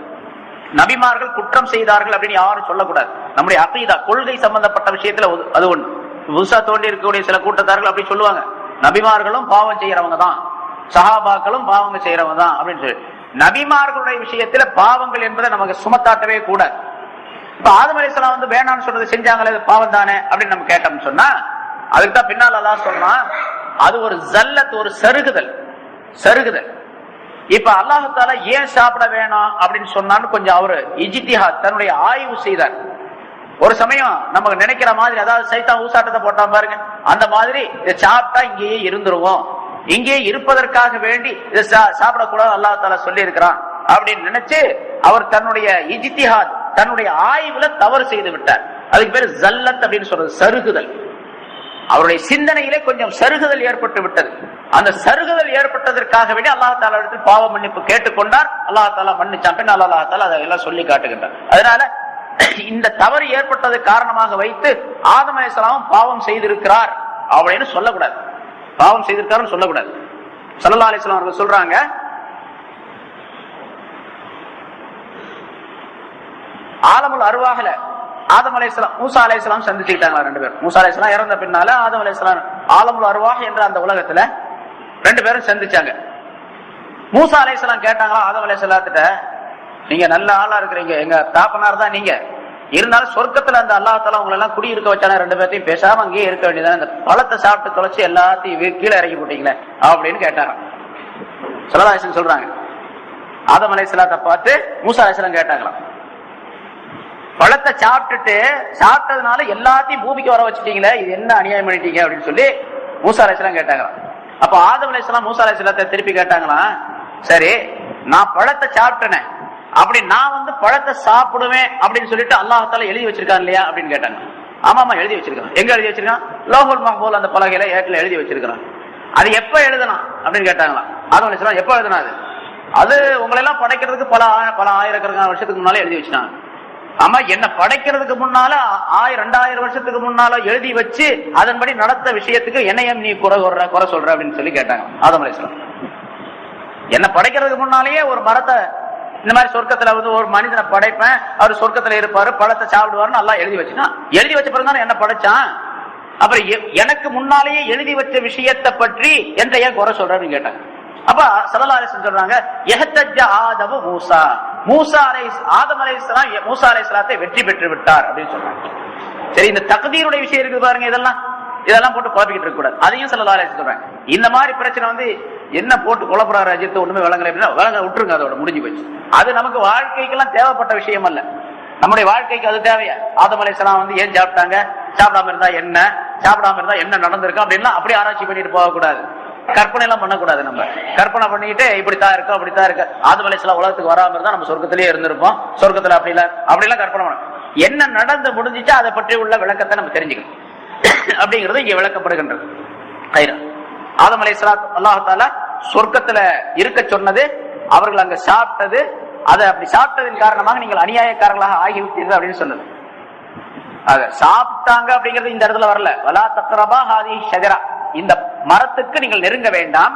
நபிமார்கள் குற்றம் செய்தார்கள் அப்படின்னு யாரும் சொல்லக்கூடாது. நம்முடைய அகீதா கொள்கை சம்பந்தப்பட்ட விஷயத்துல அது ஒண்ணு. புதுசா தோண்டி இருக்கக்கூடிய சில கூட்டத்தார்கள் அப்படி சொல்லுவாங்க, நபிமார்களும் பாவம் செய்யறவங்க தான், சஹாபாக்களும் பாவங்க செய்யறவங்க தான் அப்படின்னு சொல்லி. நபிமார்களுடைய விஷயத்துல பாவங்கள் என்பதை நமக்கு சுமத்தாட்டவே கூடாது. இப்ப ஆதம் அலைஹிஸ்ஸலாம் வந்து வேணான்னு சொல்றது செஞ்சாங்களே, பாவம் தானே அப்படின்னு நம்ம கேட்டோம்னு சொன்னா, அதுக்கு தான் பின்னால் அல்லாஹ் சொல்றான், அது ஒரு ஜல்லத், ஒரு சருகுதல். இப்ப அல்லாஹ் தஆலா ஏன் சாப்பிட வேணாம் அப்படின்னு சொன்னான்னு கொஞ்சம் அவரு இஜ்திஹாத், தன்னுடைய ஆய்வு செய்தார். ஒரு சமயம் நமக்கு நினைக்கிற மாதிரி, அதாவது சைத்தான் ஊசாட்டத்தை போட்டா பாருங்க, அந்த மாதிரி இதை சாப்பிட்டா இங்கேயே இருந்துருவோம், இங்கே இருப்பதற்காக வேண்டி இதை சாப்பிடக்கூடாது அல்லாஹ் தஆலா சொல்லி இருக்கிறான் அப்படின்னு நினைச்சு அவர் தன்னுடைய இஜ்திஹாத், தன்னுடைய ஆய்வுல தவறு செய்து விட்டார். அதுக்கு பேரு ஜல்லத் அப்படின்னு சொல்றது, சருகுதல். அவருடைய சிந்தனையிலே கொஞ்சம் சருகுதல் ஏற்பட்டு விட்டது. அந்த சருகுதல் ஏற்பட்டதற்காக வேண்டி அல்லாஹ் தஆலா இடத்தில் பாவ மன்னிப்பு கேட்டுக்கொண்டார். அல்லாஹ் தஆலா மன்னிச்சான். பின் அல்லாஹ் தஆலா அதெல்லாம் சொல்லி காட்டுகின்றார். அதனால இந்த தவறு ஏற்பட்டது காரணமாக வைத்து ஆதம் அலைஹிஸ்ஸலாம் பாவம் செய்திருக்கிறார் அப்படின்னு சொல்லக்கூடாது. பாவம் செய்திருக்காருன்னு சொல்லக்கூடாது. ஸல்லல்லாஹு அலைஹி வஸல்லம் அவர்கள் சொல்றாங்க, ஆலமுல் அர்வாஹ்ல ஆதம் அலைஹிஸ்ஸலாம் மூசா அலைஹிஸ்ஸலாம் சந்திச்சுக்கிட்டாங்க. ரெண்டு பேரும் மூசா அலைஹிஸ்ஸலாம் இறந்த பின்னால ஆதம் அலைஹிஸ்ஸலாம் ஆலமுல் அர்வாஹ் என்ற அந்த உலகத்துல ரெண்டு பேரும் சந்திச்சாங்க. மூசா அலைஹிஸ்ஸலாம் கேட்டாங்களா ஆதம் அலைஹிஸ்ஸலாத்திட்ட, நீங்க நல்ல ஆளா இருக்கிறீங்க, எங்க தாப்பனார் தான் நீங்க, இருந்தாலும் சொர்க்கத்துல அந்த அல்லாஹ் தஆலா உங்களை எல்லாம் குடியிருக்க வச்சான, ரெண்டு பேர்த்தையும் பேசாம அங்கேயே இருக்க வேண்டியதான், இந்த பழத்தை சாப்பிட்டு தொலைச்சு எல்லாத்தையும் கீழே இறக்கி போட்டீங்களே அப்படின்னு கேட்டாங்க. ஸல்லல்லாஹு அலைஹி வஸல்லம் சொல்றாங்க, ஆதம் அலைஹிஸ்ஸலாத்தை பார்த்து மூசா அலைஹிஸ்ஸலாம் கேட்டாங்களாம், பழத்தை சாப்பிட்டதுனால எல்லாத்தையும் பூமிக்கு வர வச்சுட்டீங்களே, இது என்ன அநியாயம் பண்ணிட்டீங்க அப்படின்னு சொல்லி மூசா அலைஹிஸ்ஸலாம் கேட்டாங்களாம். அப்ப ஆதம் அலைஹிஸ்ஸலாம் மூசா அலைஹிஸ்ஸலாத்தை திருப்பி கேட்டாங்களாம், சரி நான் பழத்தை சாப்பிட்டேனே, அப்படி நான் வந்து பழத்தை சாப்பிடுவேன் அப்படின்னு சொல்லிட்டு அல்லாஹ் தஆலா எழுதி வச்சிருக்கான் இல்லையா அப்படின்னு கேட்டாங்க. ஆமாமா எழுதி வச்சிருக்கான். எங்க எழுதி வச்சிருக்கான்? லௌஹுல் மஹ்பூல், அந்த பலகையில ஏட்டில் எழுதி வச்சிருக்கான். அது எப்ப எழுதணும் அப்படின்னு கேட்டாங்களாம். ஆதம் அலைஹிஸ்ஸலாம் எப்ப எழுதுனா? அது உங்களை எல்லாம் படைக்கிறதுக்கு பல ஆயிரக்கணக்கான வருஷத்துக்கு முன்னாலே எழுதி வச்சுட்டாங்க. ஆமா, என்ன படைக்கிறதுக்கு முன்னால 2000 வருஷத்துக்கு முன்னால எழுதி வச்சு அதன்படி நடத்த விஷயத்துக்கு என்னையும் நீ குறை சொல்ற அப்படின்னு சொல்லி கேட்டாங்க ஆதம் அலைஹிஸ்ஸலாம். என்ன படைக்கிறதுக்கு முன்னாலேயே ஒரு மரத்தை இந்த மாதிரி சொர்க்கத்துல வந்து ஒரு மனிதனை படைப்பேன், அவர் சொர்க்கத்துல இருப்பாரு, பழத்தை சாப்பிடுவாருன்னு நல்லா எழுதி வச்சுனா, எழுதி வச்ச பிறகு என்ன படைச்சான், அப்புறம் எனக்கு முன்னாலேயே எழுதி வச்ச விஷயத்தை பற்றி என்ற ஏன் குறை சொல்ற அப்படின்னு கேட்டாங்க. அப்ப ஸல்லல்லாஹு அலைஹி வஸல்லம் சொல்றாங்க, யஹ்தஜ்ஜ ஆதமு மூசா ஆதம் அலைஹிஸ்ஸலாம் மூசா அலைஹிஸ்ஸலாத்தை வெற்றி பெற்று விட்டார் அப்படின்னு சொல்றாங்க. சரி, இந்த தக்தீருடைய விஷயம் இருக்குது பாருங்க, இதெல்லாம் போட்டு குழப்பிக்கிட்டு இருக்க கூடாது. அதையும் ஸல்லல்லாஹு அலைஹி வஸல்லம் சொல்றாங்க. இந்த மாதிரி பிரச்சனை வந்து என்ன போட்டு குழப்பறாரு அஜித், ஒண்ணுமே விளங்கல அப்படின்னா விட்டுருங்க, அதோட முடிஞ்சு போச்சு. அது நமக்கு வாழ்க்கைக்கெல்லாம் தேவைப்பட்ட விஷயம் அல்ல. நம்முடைய வாழ்க்கைக்கு அது தேவையா? ஆதம் அலைஹிஸ்ஸலாம் வந்து ஏன் சாப்பிட்டாங்க, சாப்பிடாம இருந்தா என்ன நடந்திருக்கும் அப்படின்னா அப்படி ஆராய்ச்சி பண்ணிட்டு போக கூடாது. கற்பனை எல்லாம் பண்ணக்கூடாது. நம்ம கற்பனை பண்ணிட்டு இப்படித்தான் இருக்கும் அப்படித்தான் இருக்கு, ஆதம் அலைஹிஸ்ஸலாம் உலகத்துக்கு வராம இருந்தா நம்ம சொர்க்கத்திலேயே இருந்திருப்போம், சொர்க்கத்துல அப்படிலாம் கற்பனை பண்ண, என்ன நடந்து முடிஞ்சிச்சா அதை பற்றி உள்ள விளக்கத்தை நம்ம தெரிஞ்சுக்கணும் அப்படிங்கிறது இங்க விளக்கப்படுகின்றது. ஆதம் அலைஹிஸ்ஸலாம் அல்லாஹ் தஆலா சொர்க்கத்துல இருக்க சொன்னது, அவர்கள் அங்க சாப்பிட்டது, அதை அப்படி சாப்பிட்டதின் காரணமாக நீங்கள் அநியாயக்காரர்களாக ஆகிவிட்டீர்கள் அப்படின்னு சொன்னது. சாப்பிட்டாங்க அப்படிங்கிறது இந்த இடத்துல வரல. வலா தக்ரபா ஹாதிஹி ஷஜரா, இந்த மரத்துக்கு நீங்கள் நெருங்க வேண்டாம்,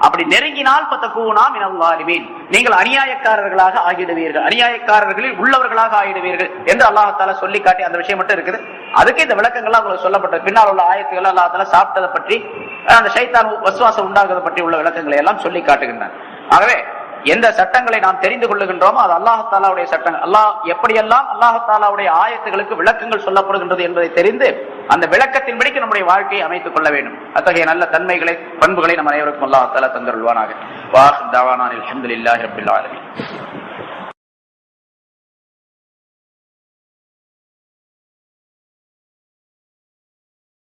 அப்படி நெருங்கினால் ஃபதகூனா மினல் ஸாலிமீன், நீங்கள் அநியாயக்காரர்களாக ஆகிடுவீர்கள், அநியாயக்காரர்களில் உள்ளவர்களாக ஆகிடுவீர்கள் என்று அல்லாஹ் தஆலா சொல்லி காட்டி அந்த விஷயம் மட்டும் இருக்குது. அதுக்கு இந்த விளக்கங்கள்லாம் உங்களுக்கு சொல்லப்பட்டது. பின்னால் உள்ள ஆயத்துக்கள் அல்லாஹ் தஆலா சாப்பிட்டதை பற்றி, அந்த ஷைத்தான் வஸ்வாசம் உண்டாகுவதை பற்றி உள்ள விளக்கங்களை எல்லாம் சொல்லி காட்டுகின்றான். ஆகவே எந்த சட்டங்களை நாம் தெரிந்து கொள்ளுகின்றோமோ அது அல்லாஹ் தஆலாவுடைய சட்டங்கள். எப்படியெல்லாம் அல்லாஹ் தஆலாவுடைய ஆயத்துகளுக்கு விளக்கங்கள் சொல்லப்படுகின்றது என்பதை தெரிந்து அந்த விளக்கத்தின்படிக்கு நம்முடைய வாழ்க்கையை அமைத்துக் கொள்ள வேண்டும். அத்தகைய நல்ல தன்மைகளை, பண்புகளை நம் அனைவருக்கும் அல்லாஹ் தஆலா தந்தருள்வானாக. வாஹ் தஅவானா அல்ஹம்துலில்லாஹி ரப்பில் ஆலமீன்.